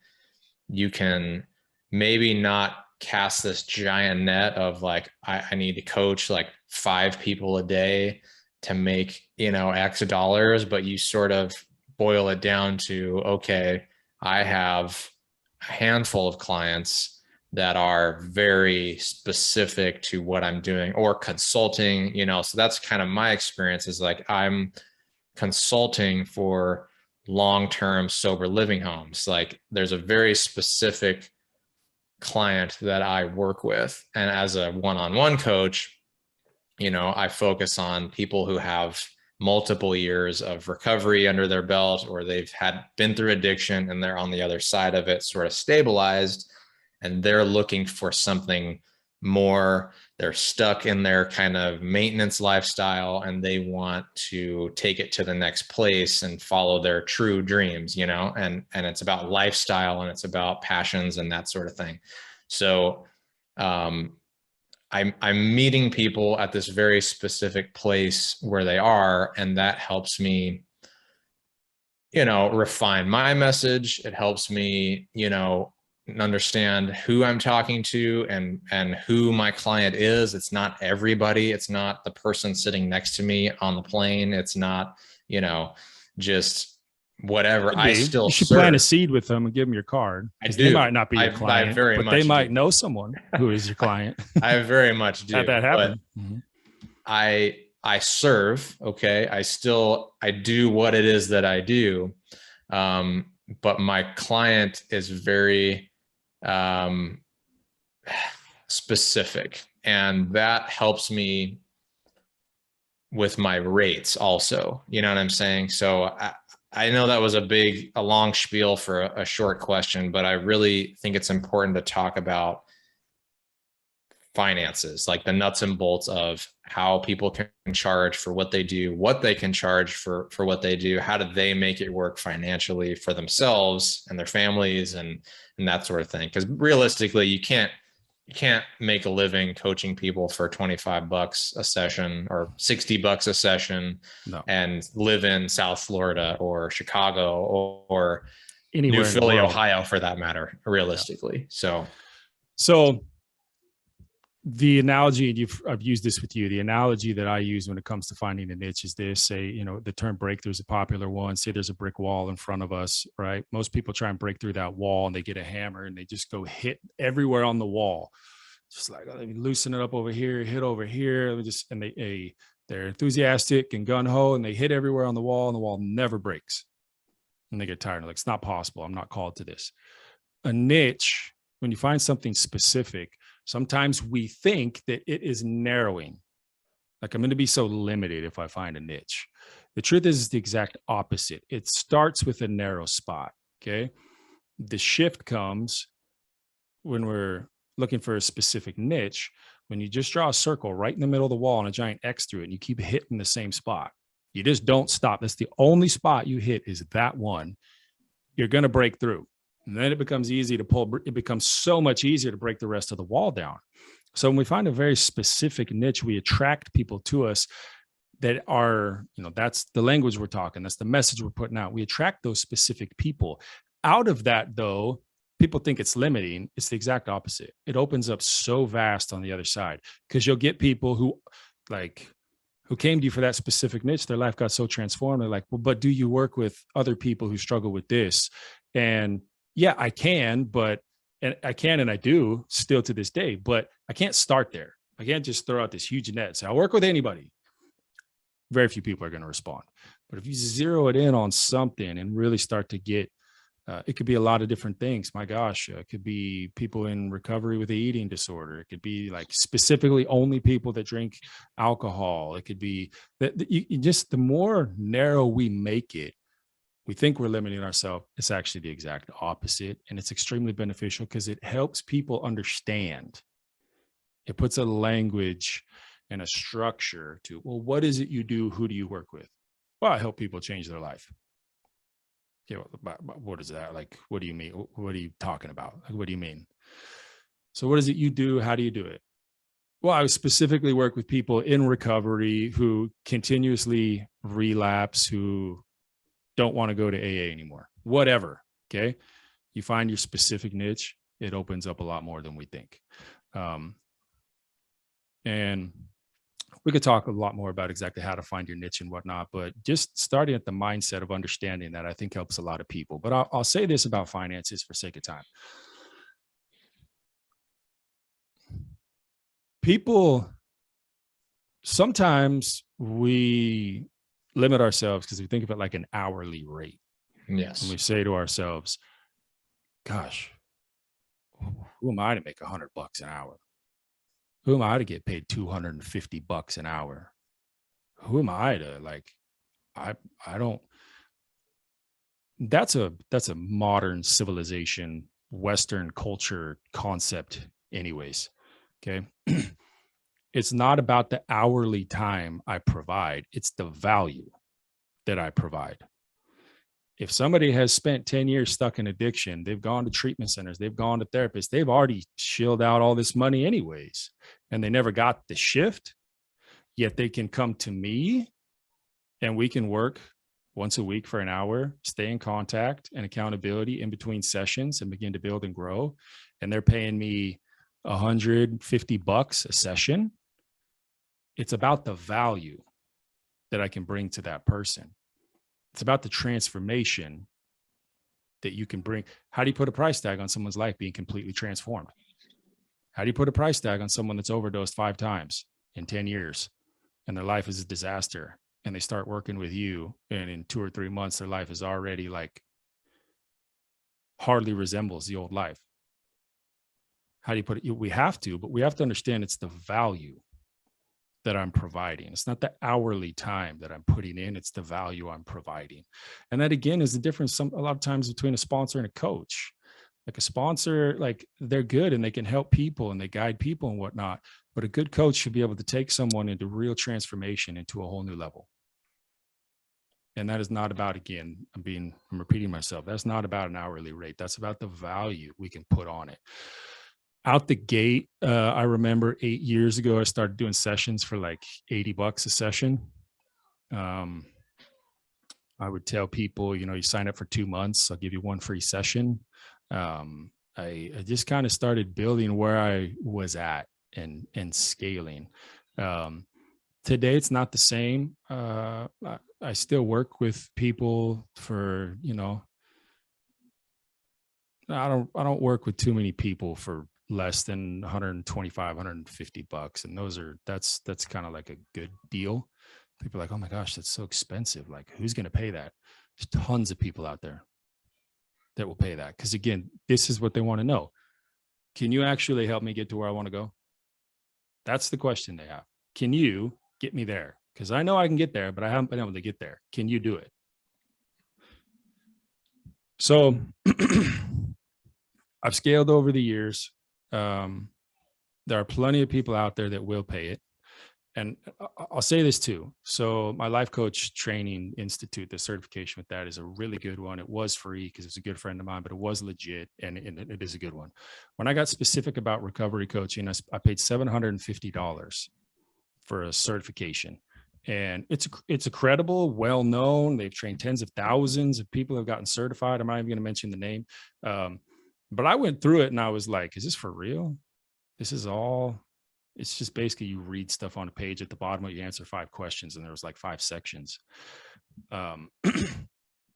you can maybe not cast this giant net of like, I need to coach like 5 people a day to make, X dollars, but you sort of boil it down to, okay, I have a handful of clients that are very specific to what I'm doing, or consulting, so that's kind of my experience, is like I'm consulting for long-term sober living homes. Like there's a very specific client that I work with. And as a one-on-one coach, I focus on people who have multiple years of recovery under their belt, or they've been through addiction and they're on the other side of it, sort of stabilized, and they're looking for something more. They're stuck in their kind of maintenance lifestyle and they want to take it to the next place and follow their true dreams, and it's about lifestyle and it's about passions and that sort of thing. So I'm meeting people at this very specific place where they are, and that helps me, refine my message. It helps me, understand who I'm talking to and who my client is. It's not everybody. It's not the person sitting next to me on the plane. It's not, just whatever. I still you should serve. plant a seed with them and give them your card. I do. They might not be your client, I very but much they might do. know someone who is your client. I very much do. Had that happen. Mm-hmm. I serve. Okay. I do what it is that I do. But my client is very specific, and that helps me with my rates also. You know what I'm saying? So I know that was a long spiel for a short question, but I really think it's important to talk about finances, like the nuts and bolts of how people can charge for what they do, what they can charge for what they do, how do they make it work financially for themselves and their families and that sort of thing. Because realistically, you can't make a living coaching people for $25 a session or $60 a session. No. And live in South Florida or Chicago or anywhere New Philly, Ohio, for that matter, realistically. Yeah. So the analogy, I've used this with you, the analogy that I use when it comes to finding a niche is this: say, the term breakthrough is a popular one. Say there's a brick wall in front of us, right? Most people try and break through that wall and they get a hammer and they just go hit everywhere on the wall. Just like, let me loosen it up over here, hit over here. And they're enthusiastic and gun ho and they hit everywhere on the wall and the wall never breaks. And they get tired. Like, it's not possible. I'm not called to this. A niche, when you find something specific, sometimes we think that it is narrowing. Like, I'm going to be so limited if I find a niche. The truth is it's the exact opposite. It starts with a narrow spot. Okay. The shift comes when we're looking for a specific niche, when you just draw a circle right in the middle of the wall and a giant X through it, and you keep hitting the same spot. You just don't stop. That's the only spot you hit, is that one. You're going to break through. And then it becomes easy to pull. It becomes so much easier to break the rest of the wall down. So when we find a very specific niche, we attract people to us that are, that's the language we're talking. That's the message we're putting out. We attract those specific people. Out of that, though, people think it's limiting. It's the exact opposite. It opens up so vast on the other side, because you'll get people who came to you for that specific niche. Their life got so transformed. They're like, well, but do you work with other people who struggle with this? And yeah, I can, and I do still to this day, but I can't start there. I can't just throw out this huge net and say, I'll work with anybody. Very few people are going to respond. But if you zero it in on something and really start to get, it could be a lot of different things. My gosh, it could be people in recovery with an eating disorder. It could be like specifically only people that drink alcohol. It could be that you just, the more narrow we make it, We think we're limiting ourselves. It's actually the exact opposite. And it's extremely beneficial because it helps people understand. It puts a language and a structure to, well, what is it you do? Who do you work with? Well, I help people change their life. Okay, well, what is that? Like, what do you mean? What are you talking about? Like, what do you mean? So what is it you do? How do you do it? Well, I specifically work with people in recovery who continuously relapse, who don't want to go to AA anymore, whatever. Okay. You find your specific niche, it opens up a lot more than we think. And we could talk a lot more about exactly how to find your niche and whatnot, but just starting at the mindset of understanding that, I think helps a lot of people. But I'll say this about finances for sake of time. People, sometimes we limit ourselves because we think of it like an hourly rate. Yes. And we say to ourselves, gosh, who am I to make $100 an hour? Who am I to get paid $250 an hour? Who am I to, like, I don't, that's a modern civilization, Western culture concept anyways. Okay. It's not about the hourly time I provide. It's the value that I provide. If somebody has spent 10 years stuck in addiction, they've gone to treatment centers, they've gone to therapists, they've already shilled out all this money anyways, and they never got the shift, yet they can come to me and we can work once a week for an hour, stay in contact and accountability in between sessions and begin to build and grow. And they're paying me $150 a session. It's about the value that I can bring to that person. It's about the transformation that you can bring. How do you put a price tag on someone's life being completely transformed? How do you put a price tag on someone that's overdosed 5 times in 10 years and their life is a disaster, and they start working with you, and in 2 or 3 months, their life is already like hardly resembles the old life? How do you put it? We have to, but we have to understand it's the value that I'm providing. It's not the hourly time that I'm putting in, it's the value I'm providing. And that, again, is the difference a lot of times between a sponsor and a coach. Like a sponsor, like, they're good and they can help people and they guide people and whatnot, but a good coach should be able to take someone into real transformation, into a whole new level. And that is not about, again, I'm repeating myself, that's not about an hourly rate. That's about the value we can put on it. Out the gate, I remember 8 years ago, I started doing sessions for like $80 a session. I would tell people, you sign up for 2 months, I'll give you 1 free session. I just kind of started building where I was at and scaling. Today, it's not the same. I still work with people for, I don't work with too many people for less than $125, $150. And that's kind of like a good deal. People are like, oh my gosh, that's so expensive. Like, who's going to pay that? There's tons of people out there that will pay that. Because again, this is what they want to know. Can you actually help me get to where I want to go? That's the question they have. Can you get me there? Because I know I can get there, but I haven't been able to get there. Can you do it? So I've scaled over the years. There are plenty of people out there that will pay it. And I'll say this too. So my life coach training institute, the certification with that is a really good one. It was free because it's a good friend of mine, but it was legit, and it is a good one. When I got specific about recovery coaching, I paid $750 for a certification. And it's a credible, well-known. They've trained tens of thousands of people who have gotten certified. I'm not even going to mention the name. But I went through it and I was like, is this for real? This is all, it's just basically you read stuff on a page at the bottom where you answer 5 questions, and there was like 5 sections.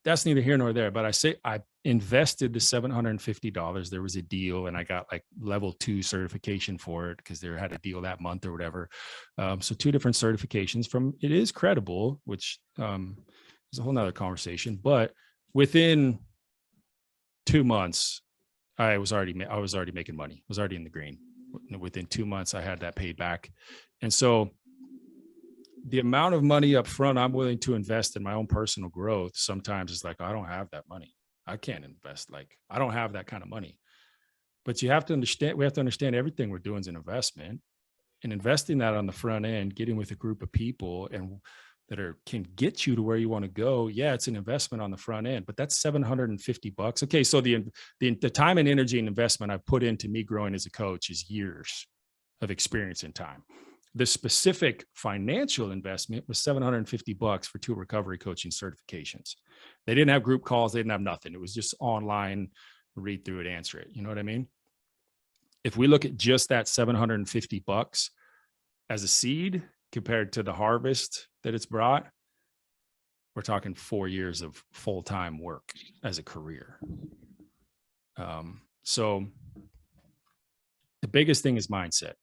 That's neither here nor there, but I invested the $750. There was a deal and I got like level 2 certification for it because they had a deal that month or whatever. So 2 different certifications from, it is credible, which is a whole nother conversation, but within 2 months, I was already making money. I was already in the green. Within 2 months, I had that paid back. And so the amount of money up front I'm willing to invest in my own personal growth sometimes is like, I don't have that money. I can't invest. Like, I don't have that kind of money. But you have to understand, we have to understand everything we're doing is an investment, and investing that on the front end, getting with a group of people and that can get you to where you want to go. Yeah, it's an investment on the front end, but that's $750. Okay, so the time and energy and investment I've put into me growing as a coach is years of experience and time. The specific financial investment was $750 for 2 recovery coaching certifications. They didn't have group calls. They didn't have nothing. It was just online, read through it, answer it. You know what I mean? If we look at just that $750 as a seed compared to the harvest that it's brought, we're talking 4 years of full-time work as a career. So the biggest thing is mindset.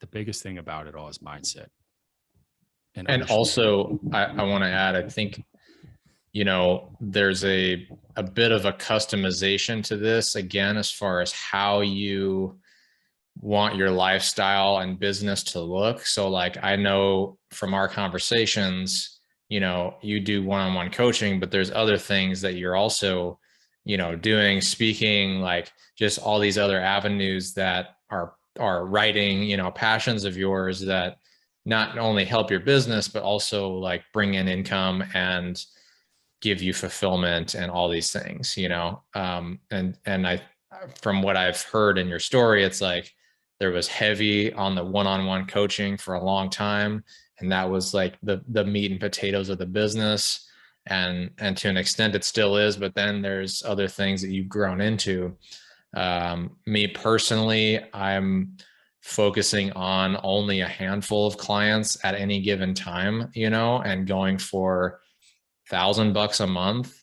The biggest thing about it all is mindset. And also, I want to add, I think, there's a bit of a customization to this, again, as far as how you want your lifestyle and business to look. So like, I know from our conversations, you do one-on-one coaching, but there's other things that you're also, doing, speaking, like just all these other avenues that are writing, passions of yours that not only help your business, but also like bring in income and give you fulfillment and all these things, and I, from what I've heard in your story, it's like there was heavy on the one-on-one coaching for a long time. And that was like the meat and potatoes of the business. And to an extent it still is, but then there's other things that you've grown into. Me personally, I'm focusing on only a handful of clients at any given time, and going for $1,000 a month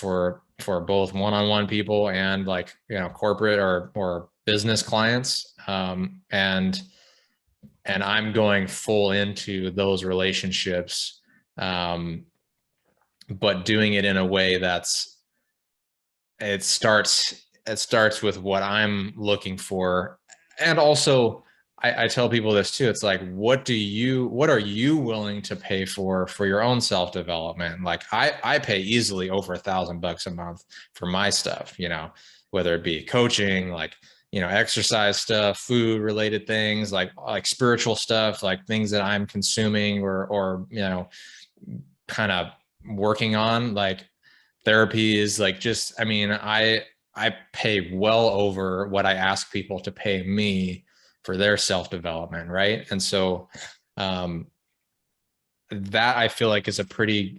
for both one-on-one people and like, corporate or business clients. And I'm going full into those relationships, but doing it in a way it starts with what I'm looking for. And also I tell people this too. It's like, what are you willing to pay for your own self-development? Like I pay easily over $1,000 a month for my stuff, whether it be coaching, like, exercise stuff, food related things, like spiritual stuff, like things that I'm consuming or kind of working on, like therapy is like, just, I pay well over what I ask people to pay me for their self-development. Right. And so, that I feel like is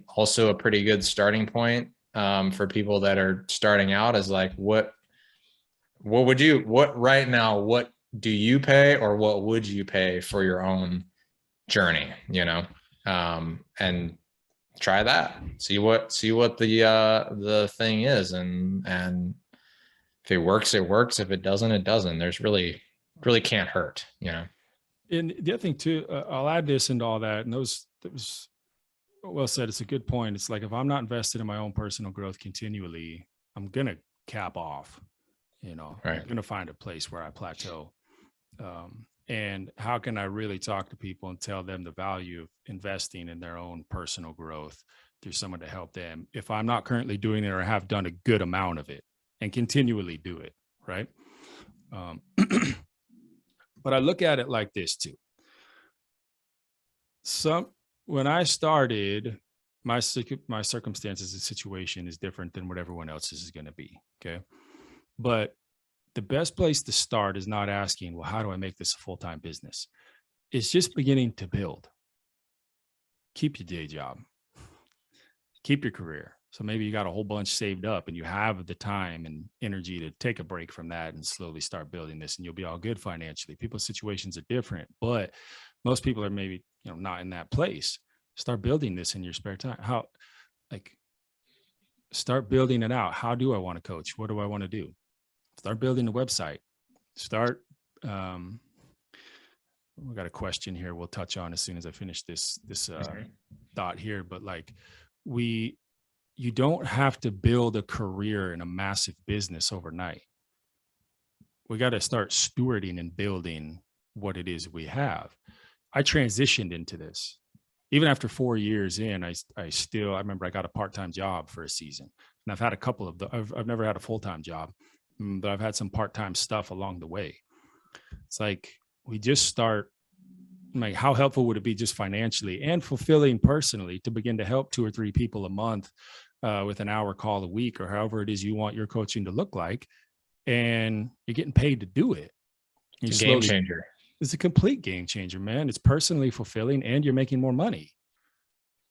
also a pretty good starting point, for people that are starting out, is like, what right now, what do you pay, or what would you pay for your own journey, and try that, see what the thing is. And if it works, it works. If it doesn't, it doesn't. There's really can't hurt, And the other thing too, I'll add this into all that. And that was well said. It's a good point. It's like, if I'm not invested in my own personal growth continually, I'm going to cap off, right. I'm going to find a place where I plateau. And how can I really talk to people and tell them the value of investing in their own personal growth through someone to help them, if I'm not currently doing it or have done a good amount of it and continually do it, right? But I look at it like this too. When I started, my circumstances and situation is different than what everyone else's is going to be. Okay. But the best place to start is not asking, well, how do I make this a full-time business? It's just beginning to build. Keep your day job. Keep your career. So maybe you got a whole bunch saved up and you have the time and energy to take a break from that and slowly start building this, and you'll be all good financially. People's situations are different, but most people are maybe, not in that place. Start building this in your spare time. Start building it out. How do I want to coach? What do I want to do? Start building a website. We got a question here we'll touch on as soon as I finish this thought here, but you don't have to build a career in a massive business overnight. We got to start stewarding and building what it is we have. I transitioned into this. Even after 4 years in, I remember I got a part-time job for a season, and I've had a couple of I've never had a full-time job, but I've had some part-time stuff along the way. It's like, we just start, like, how helpful would it be just financially and fulfilling personally to begin to help 2 or 3 people a month with an hour call a week, or however it is you want your coaching to look like, and you're getting paid to do it. It's a game changer. It's a complete game changer, man. It's personally fulfilling, and you're making more money.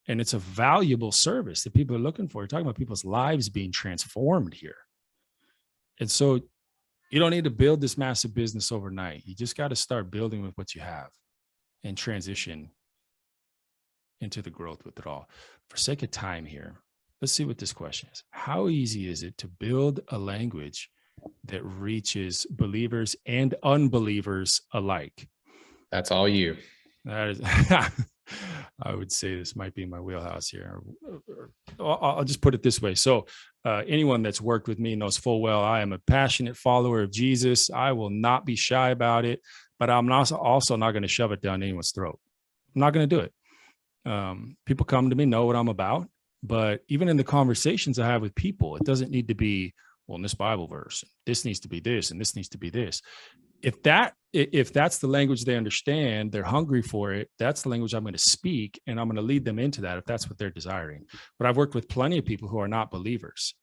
And it's a valuable service that people are looking for. You're talking about people's lives being transformed here. And so you don't need to build this massive business overnight. You just got to start building with what you have and transition into the growth with it all. For sake of time here, let's see what this question is. How easy is it to build a language that reaches believers and unbelievers alike? That's all you. That is, I would say this might be my wheelhouse here. I'll just put it this way. So anyone that's worked with me knows full well I am a passionate follower of Jesus. I will not be shy about it, but I'm also not going to shove it down anyone's throat. I'm not going to do it. People come to me, know what I'm about, but even in the conversations I have with people, it doesn't need to be, well, in this Bible verse, this needs to be this, and this needs to be this. If that's the language they understand, they're hungry for it, that's the language I'm going to speak, and I'm going to lead them into that if that's what they're desiring. But I've worked with plenty of people who are not believers.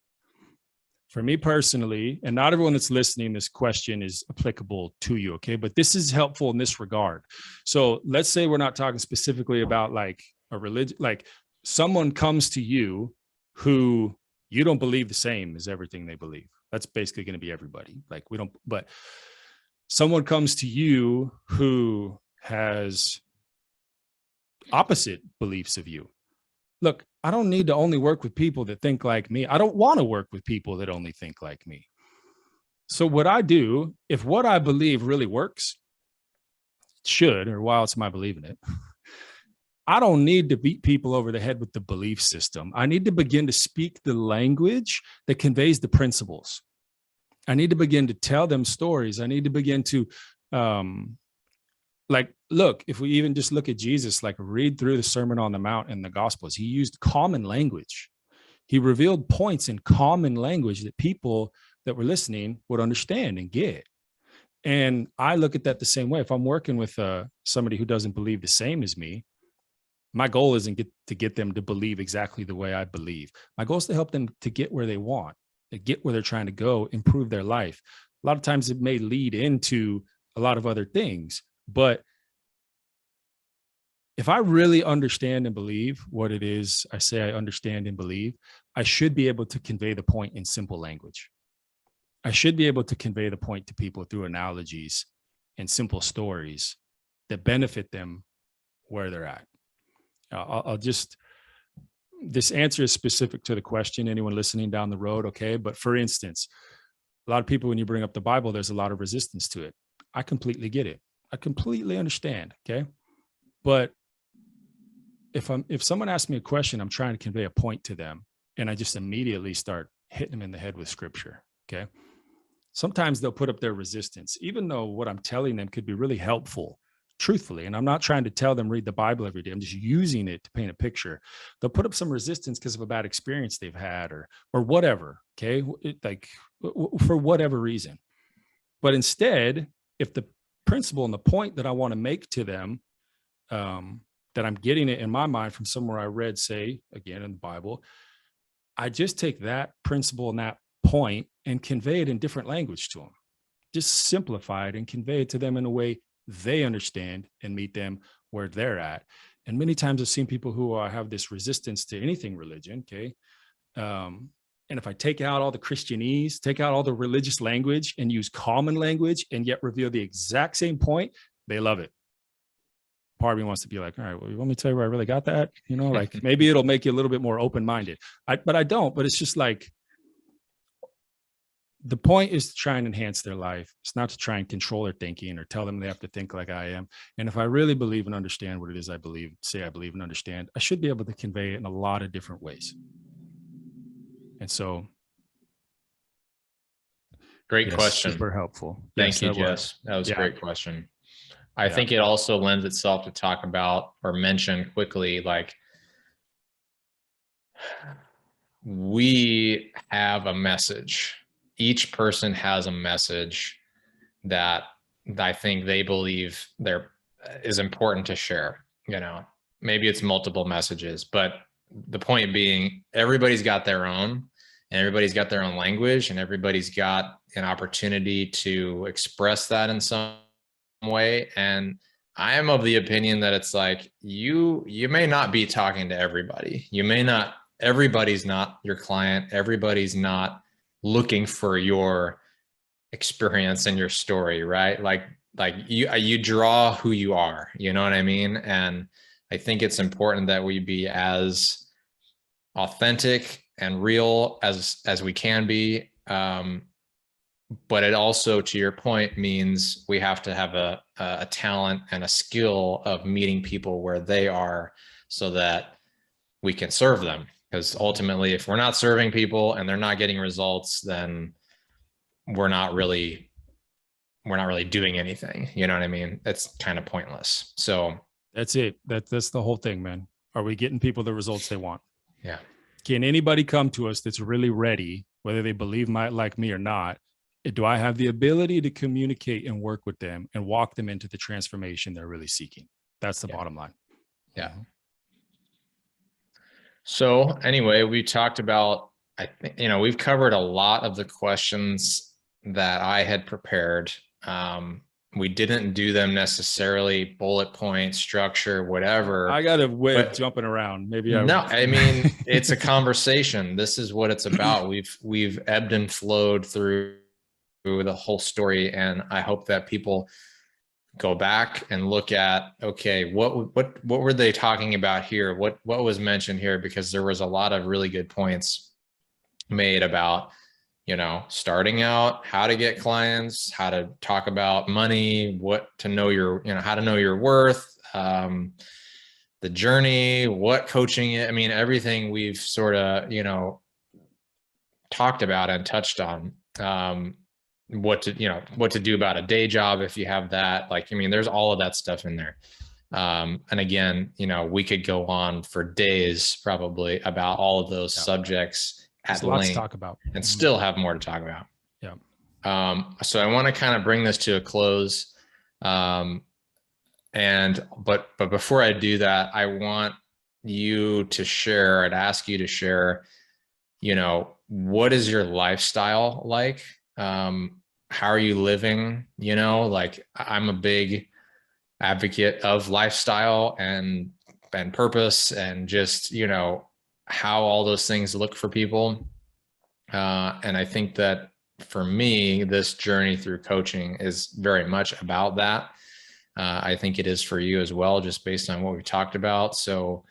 For me personally, and not everyone that's listening, this question is applicable to you, okay? But this is helpful in this regard. So let's say we're not talking specifically about like a religion, like someone comes to you who you don't believe the same as everything they believe. That's basically going to be everybody. Like, we don't, but someone comes to you who has opposite beliefs of you. Look, I don't need to only work with people that think like me. I don't want to work with people that only think like me. So what I do, if what I believe really works, it should, or while it's my believing it, I don't need to beat people over the head with the belief system. I need to begin to speak the language that conveys the principles. I need to begin to tell them stories. I need to begin to, look, if we even just look at Jesus, like read through the Sermon on the Mount and the Gospels, he used common language. He revealed points in common language that people that were listening would understand and get. And I look at that the same way. If I'm working with somebody who doesn't believe the same as me, my goal isn't to get them to believe exactly the way I believe. My goal is to help them to get where they want, to get where they're trying to go, improve their life. A lot of times it may lead into a lot of other things, but if I really understand and believe what it is I say I understand and believe, I should be able to convey the point in simple language. I should be able to convey the point to people through analogies and simple stories that benefit them where they're at. This answer is specific to the question, anyone listening down the road, okay? But for instance, a lot of people, when you bring up the Bible, there's a lot of resistance to it. I completely get it. I completely understand, okay? But if someone asks me a question, I'm trying to convey a point to them, and I just immediately start hitting them in the head with scripture, okay? Sometimes they'll put up their resistance, even though what I'm telling them could be really helpful, truthfully. And I'm not trying to tell them read the Bible every day. I'm just using it to paint a picture. They'll put up some resistance because of a bad experience they've had or whatever, okay? For whatever reason. But instead, if the principle and the point that I want to make to them, that I'm getting it in my mind from somewhere I read, say, again, in the Bible, I just take that principle and that point and convey it in different language to them. Just simplify it and convey it to them in a way they understand and meet them where they're at. And many times I've seen people who have this resistance to anything religion, okay? And if I take out all the Christianese, take out all the religious language and use common language and yet reveal the exact same point, they love it. Part of me wants to be like, all right, well, you want me to tell you where I really got that? You know, like maybe it'll make you a little bit more open-minded. But I don't, but it's just like, the point is to try and enhance their life. It's not to try and control their thinking or tell them they have to think like I am. And if I really believe and understand what it is I believe, say I believe and understand, I should be able to convey it in a lot of different ways. And so. Great question. Super helpful. Thank you, Jess. That was a great question. I think it also lends itself to talk about or mention quickly, like, we have a message. Each person has a message that I think they believe is important to share. Maybe it's multiple messages, but the point being, everybody's got their own, and everybody's got their own language, and everybody's got an opportunity to express that in some way. And I am of the opinion that it's like, you may not be talking to everybody. Everybody's not your client. Everybody's not looking for your experience and your story, right? Like you draw who you are, you know what I mean? And I think it's important that we be as authentic and real as we can be. But it also, to your point, means we have to have a talent and a skill of meeting people where they are, so that we can serve them. Because ultimately, if we're not serving people and they're not getting results, then we're not really doing anything. You know what I mean? It's kind of pointless. So that's it. That's the whole thing, man. Are we getting people the results they want? Yeah. Can anybody come to us that's really ready, whether they believe like me or not? Do I have the ability to communicate and work with them and walk them into the transformation they're really seeking? That's the bottom line. Yeah. So anyway, we talked about, I think, we've covered a lot of the questions that I had prepared. We didn't do them necessarily bullet point structure, whatever. I got a way of jumping around. Maybe I mean, it's a conversation. This is what it's about. We've ebbed and flowed through the whole story, and I hope that people go back and look at, okay, what were they talking about here? What was mentioned here? Because there was a lot of really good points made about, starting out, how to get clients, how to talk about money, how to know your worth, the journey, what coaching is. I mean, everything we've sort of, talked about and touched on. What to do about a day job if you have that. There's all of that stuff in there. And again, we could go on for days probably about all of those subjects at length to talk about, and still have more to talk about. Yeah. So I want to kind of bring this to a close. But before I do that, I want you to share, I'd ask you to share, what is your lifestyle like? How are you living? I'm a big advocate of lifestyle and purpose, and just, how all those things look for people. And I think that for me, this journey through coaching is very much about that. I think it is for you as well, just based on what we talked about. So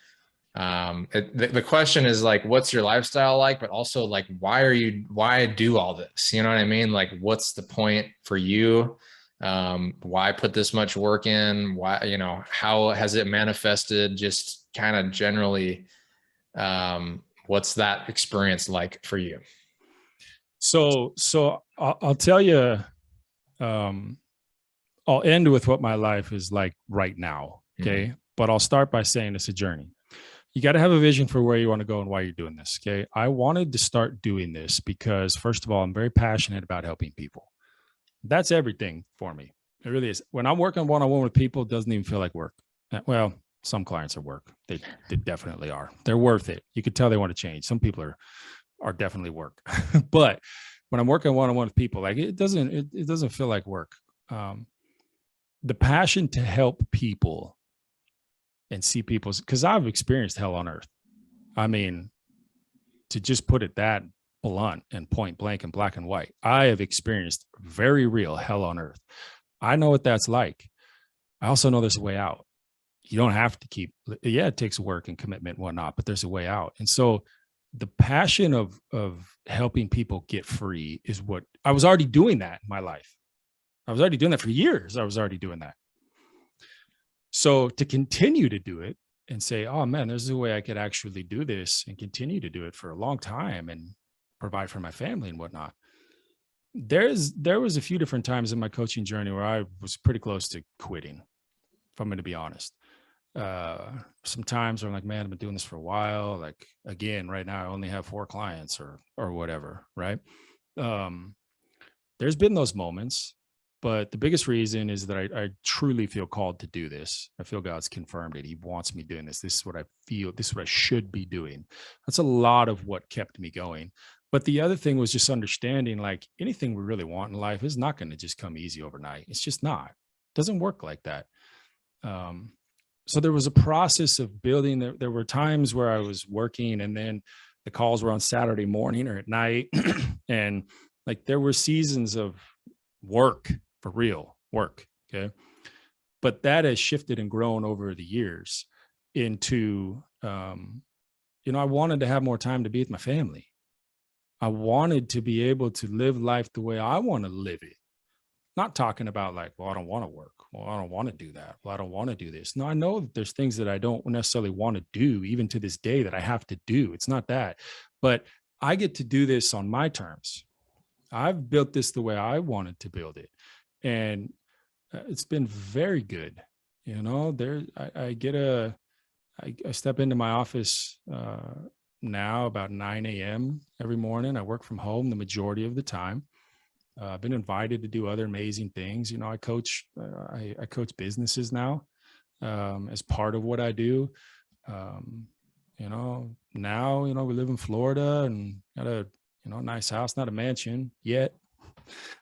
the question is like, what's your lifestyle like, but also like, why do all this? You know what I mean? Like, what's the point for you? Why put this much work in? Why, how has it manifested? Just kind of generally, what's that experience like for you? So I'll tell you, I'll end with what my life is like right now. Okay. Mm-hmm. But I'll start by saying it's a journey. You got to have a vision for where you want to go and why you're doing this. Okay. I wanted to start doing this because, first of all, I'm very passionate about helping people. That's everything for me. It really is. When I'm working one-on-one with people, it doesn't even feel like work. Well, some clients are work. They definitely are. They're worth it. You could tell they want to change. Some people are definitely work. But when I'm working one-on-one with people, like it doesn't feel like work. The passion to help people and see people's, because I've experienced hell on earth. I mean, to just put it that blunt and point blank and black and white, I have experienced very real hell on earth. I know what that's like. I also know there's a way out. You don't have to keep, it takes work and commitment and whatnot, but there's a way out. And so the passion of helping people get free is what I was already doing that in my life. I was already doing that for years. I was already doing that. So to continue to do it and say, oh man, there's a way I could actually do this and continue to do it for a long time and provide for my family and whatnot. There was a few different times in my coaching journey where I was pretty close to quitting. I'm going to be honest. Sometimes I'm like, man, I've been doing this for a while. Like, again, right now I only have 4 clients or whatever. Right. There's been those moments, but the biggest reason is that I truly feel called to do this. I feel God's confirmed it. He wants me doing this. This is what I feel. This is what I should be doing. That's a lot of what kept me going. But the other thing was just understanding, like, anything we really want in life is not going to just come easy overnight. It's just not. It doesn't work like that. So there was a process of building. There were times where I was working, and then the calls were on Saturday morning or at night. And like, there were seasons of work, for real work. Okay. But that has shifted and grown over the years into, I wanted to have more time to be with my family. I wanted to be able to live life the way I want to live it. Not talking about like, well, I don't want to work. Well, I don't want to do that. Well, I don't want to do this. No, I know that there's things that I don't necessarily want to do, even to this day, that I have to do. It's not that, but I get to do this on my terms. I've built this the way I wanted to build it. And it's been very good. I step into my office now about 9 a.m. every morning. I work from home the majority of the time. I've been invited to do other amazing things. I coach businesses now as part of what I do. Now, we live in Florida and got a, nice house, not a mansion yet,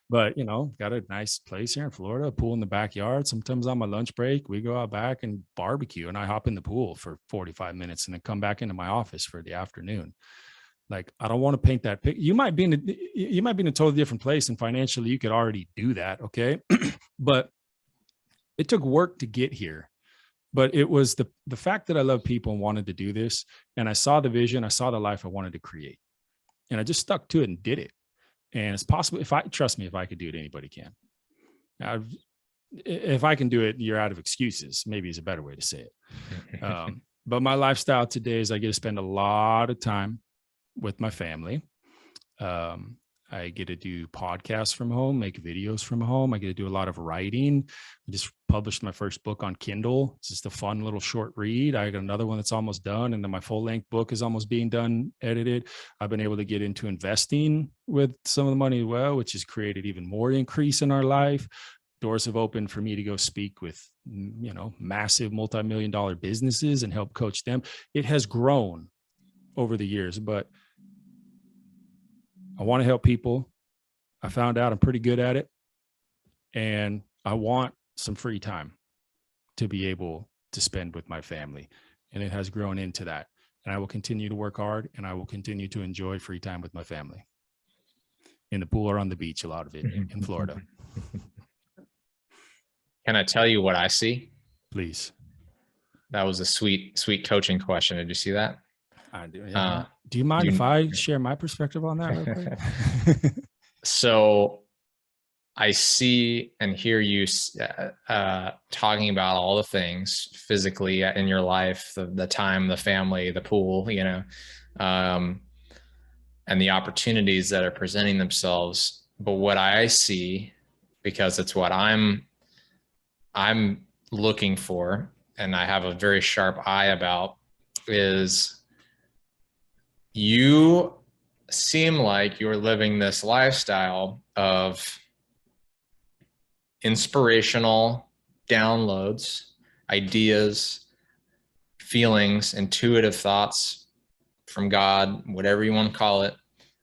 but, got a nice place here in Florida, a pool in the backyard. Sometimes on my lunch break, we go out back and barbecue, and I hop in the pool for 45 minutes and then come back into my office for the afternoon. Like, I don't want to paint that picture. You might be in a totally different place, and financially you could already do that. Okay. But it took work to get here. But it was the fact that I love people and wanted to do this. And I saw the vision, I saw the life I wanted to create, and I just stuck to it and did it. And it's possible. If I could do it, anybody can. If I can do it, you're out of excuses, maybe is a better way to say it. But my lifestyle today is I get to spend a lot of time with my family. I get to do podcasts from home, make videos from home. I get to do a lot of writing. I just published my first book on Kindle. It's just a fun little short read. I got another one that's almost done. And then my full length book is almost being done, edited. I've been able to get into investing with some of the money as well, which has created even more increase in our life. Doors have opened for me to go speak with, massive multi-million-dollar businesses and help coach them. It has grown over the years, but I want to help people. I found out I'm pretty good at it, and I want some free time to be able to spend with my family. And it has grown into that. And I will continue to work hard, and I will continue to enjoy free time with my family in the pool or on the beach, a lot of it in Florida. Can I tell you what I see? Please. That was a sweet coaching question. Did you see that? I do. Yeah. Do you mind if I share my perspective on that real quick? So I see and hear you talking about all the things physically in your life, the time, the family, the pool, and the opportunities that are presenting themselves. But what I see, because it's what I'm looking for, and I have a very sharp eye about, is you seem like you're living this lifestyle of inspirational downloads, ideas, feelings, intuitive thoughts from God, whatever you want to call it.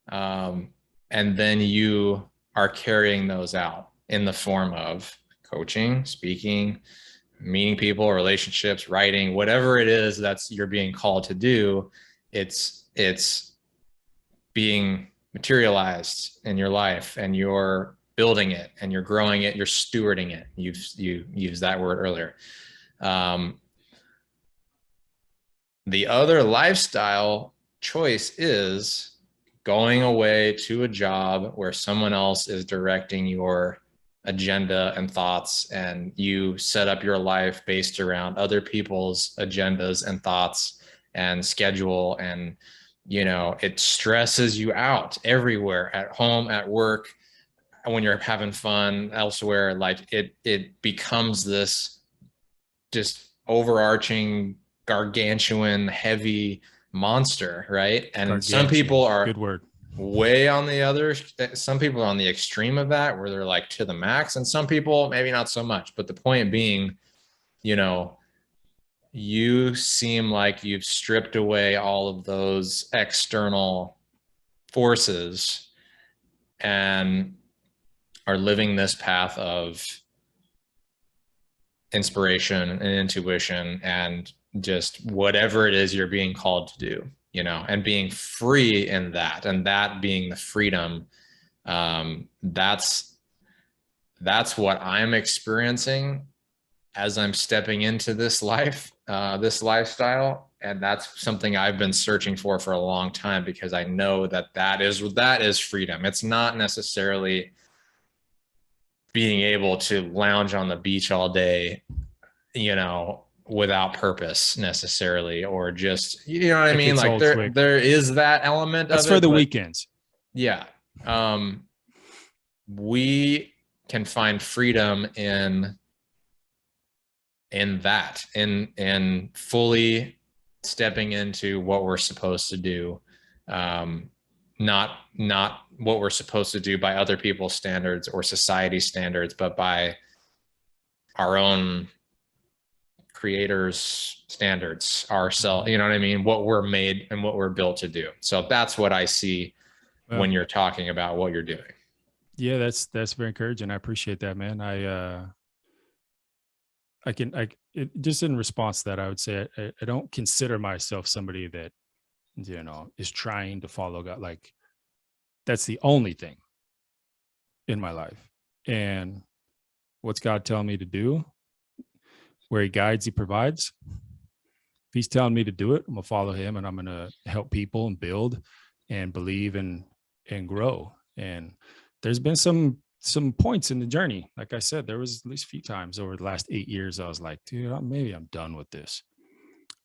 And then you are carrying those out in the form of coaching, speaking, meeting people, relationships, writing, whatever it is that's you're being called to do. It's being materialized in your life, and you're building it, and you're growing it, you're stewarding it. You used that word earlier. The other lifestyle choice is going away to a job where someone else is directing your agenda and thoughts, and you set up your life based around other people's agendas and thoughts and schedule. And, it stresses you out everywhere, at home, at work, when you're having fun elsewhere. Like it becomes this just overarching, gargantuan, heavy monster, right? And some people are good word. Way on the other, some people are on the extreme of that where they're like to the max, and some people maybe not so much. But the point being, you know, you seem like you've stripped away all of those external forces and are living this path of inspiration and intuition and just whatever it is you're being called to do, you know, and being free in that, and that being the freedom. That's what I'm experiencing as I'm stepping into this life, this lifestyle. And that's something I've been searching for a long time, because I know that is freedom. It's not necessarily being able to lounge on the beach all day, you know, without purpose necessarily, or just, you know what I mean? Like there is that element that's of it. That's for the weekends. Yeah. We can find freedom in that, in fully stepping into what we're supposed to do. Not what we're supposed to do by other people's standards or society standards, but by our own creators' standards, ourselves, you know what I mean? What we're made and what we're built to do. So that's what I see when you're talking about what you're doing. Yeah, that's very encouraging. I appreciate that, man. Just in response to that, I would say I don't consider myself somebody that, you know, is trying to follow God. Like, that's the only thing in my life. And what's God telling me to do? Where he guides, he provides. If he's telling me to do it, I'm gonna follow him, and I'm gonna help people and build and believe and grow. And there's been some points in the journey. Like I said, there was at least a few times over the last 8 years I was like, dude, maybe I'm done with this.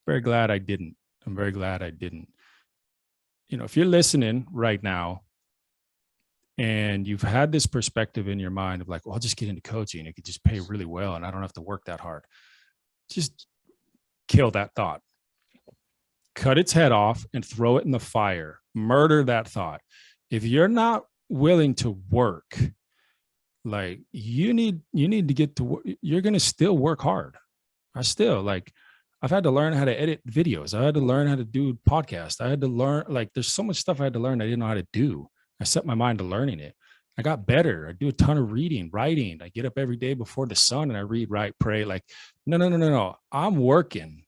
Very glad I didn't. I'm very glad I didn't. You know, if you're listening right now and you've had this perspective in your mind of like, well, I'll just get into coaching, it could just pay really well and I don't have to work that hard, just kill that thought. Cut its head off and throw it in the fire. Murder that thought. If you're not willing to work, like, you need to get to work. You're going to still work hard. I've had to learn how to edit videos. I had to learn how to do podcasts. I had to learn, like, there's so much stuff I had to learn I didn't know how to do. I set my mind to learning it. I got better. I do a ton of reading, writing. I get up every day before the sun and I read, write, pray. Like, no. I'm working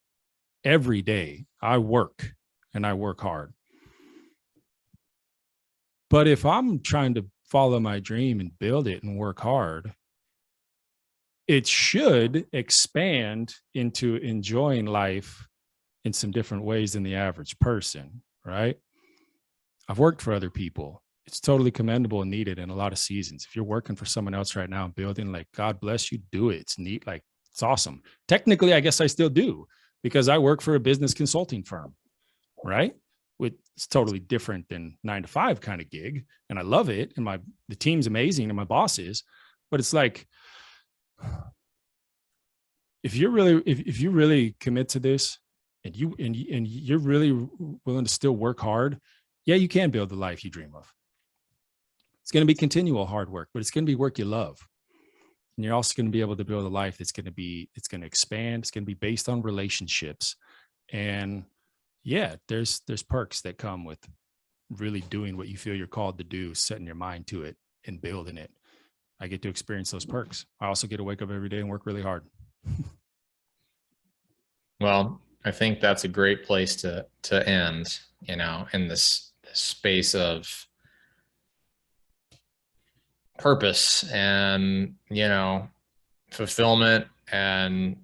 every day. I work and I work hard. But if I'm trying to follow my dream and build it and work hard, it should expand into enjoying life in some different ways than the average person, right? I've worked for other people. It's totally commendable and needed in a lot of seasons. If you're working for someone else right now and building, like, God bless you, do it. It's neat. Like, it's awesome. Technically, I guess I still do, because I work for a business consulting firm, right? It's totally different than 9-to-5 kind of gig. And I love it. And the team's amazing and my boss is, but it's like, if you really commit to this and you're really willing to still work hard, yeah, you can build the life you dream of. It's going to be continual hard work, but it's going to be work you love. And you're also going to be able to build a life it's going to expand. It's going to be based on relationships. And yeah, there's perks that come with really doing what you feel you're called to do, setting your mind to it and building it. I get to experience those perks. I also get to wake up every day and work really hard. Well, I think that's a great place to end, you know, in this space of purpose and, you know, fulfillment and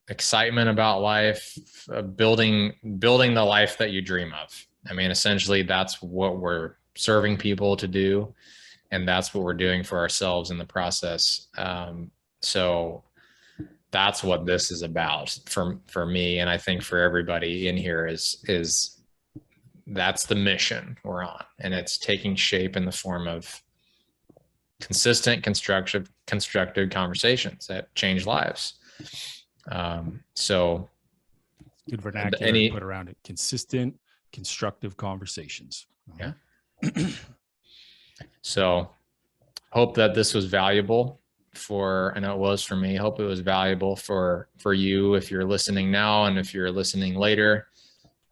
excitement about life, building the life that you dream of. I mean, essentially that's what we're serving people to do. And that's what we're doing for ourselves in the process. So that's what this is about for me. And I think for everybody in here is that's the mission we're on. And it's taking shape in the form of consistent, constructive conversations that change lives. So good vernacular to put around it. Consistent, constructive conversations. Yeah. So hope that this was valuable I know it was for me. Hope it was valuable for you if you're listening now, and if you're listening later.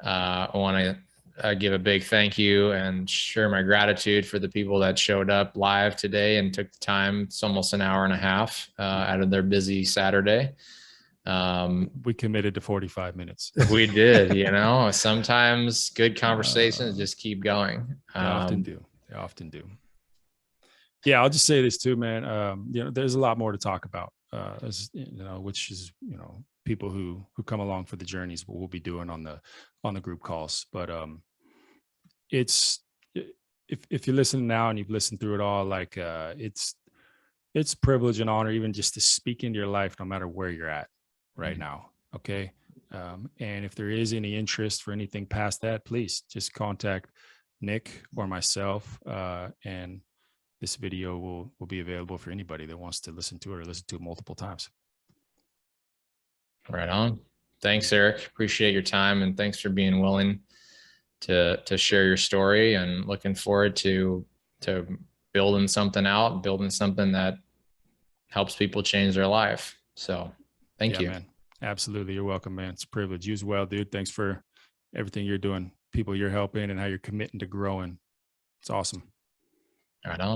I want to give a big thank you and share my gratitude for the people that showed up live today and took the time. It's almost an hour and a half out of their busy Saturday. We committed to 45 minutes. We did, sometimes good conversations just keep going. They often do. Yeah, I'll just say this too, man. There's a lot more to talk about, which is, people who come along for the journeys, what we'll be doing on the group calls. But it's, if you're listening now and you've listened through it all, like it's privilege and honor, even just to speak into your life, no matter where you're at right now. Okay. And if there is any interest for anything past that, please just contact Nick or myself, and this video will be available for anybody that wants to listen to it or listen to it multiple times. Right on. Thanks, Eric. Appreciate your time, and thanks for being willing to share your story, and looking forward to building something that helps people change their life. So thank you, man. Absolutely. You're welcome, man. It's a privilege. You as well, dude. Thanks for everything you're doing, people you're helping, and how you're committing to growing. It's awesome. Right on.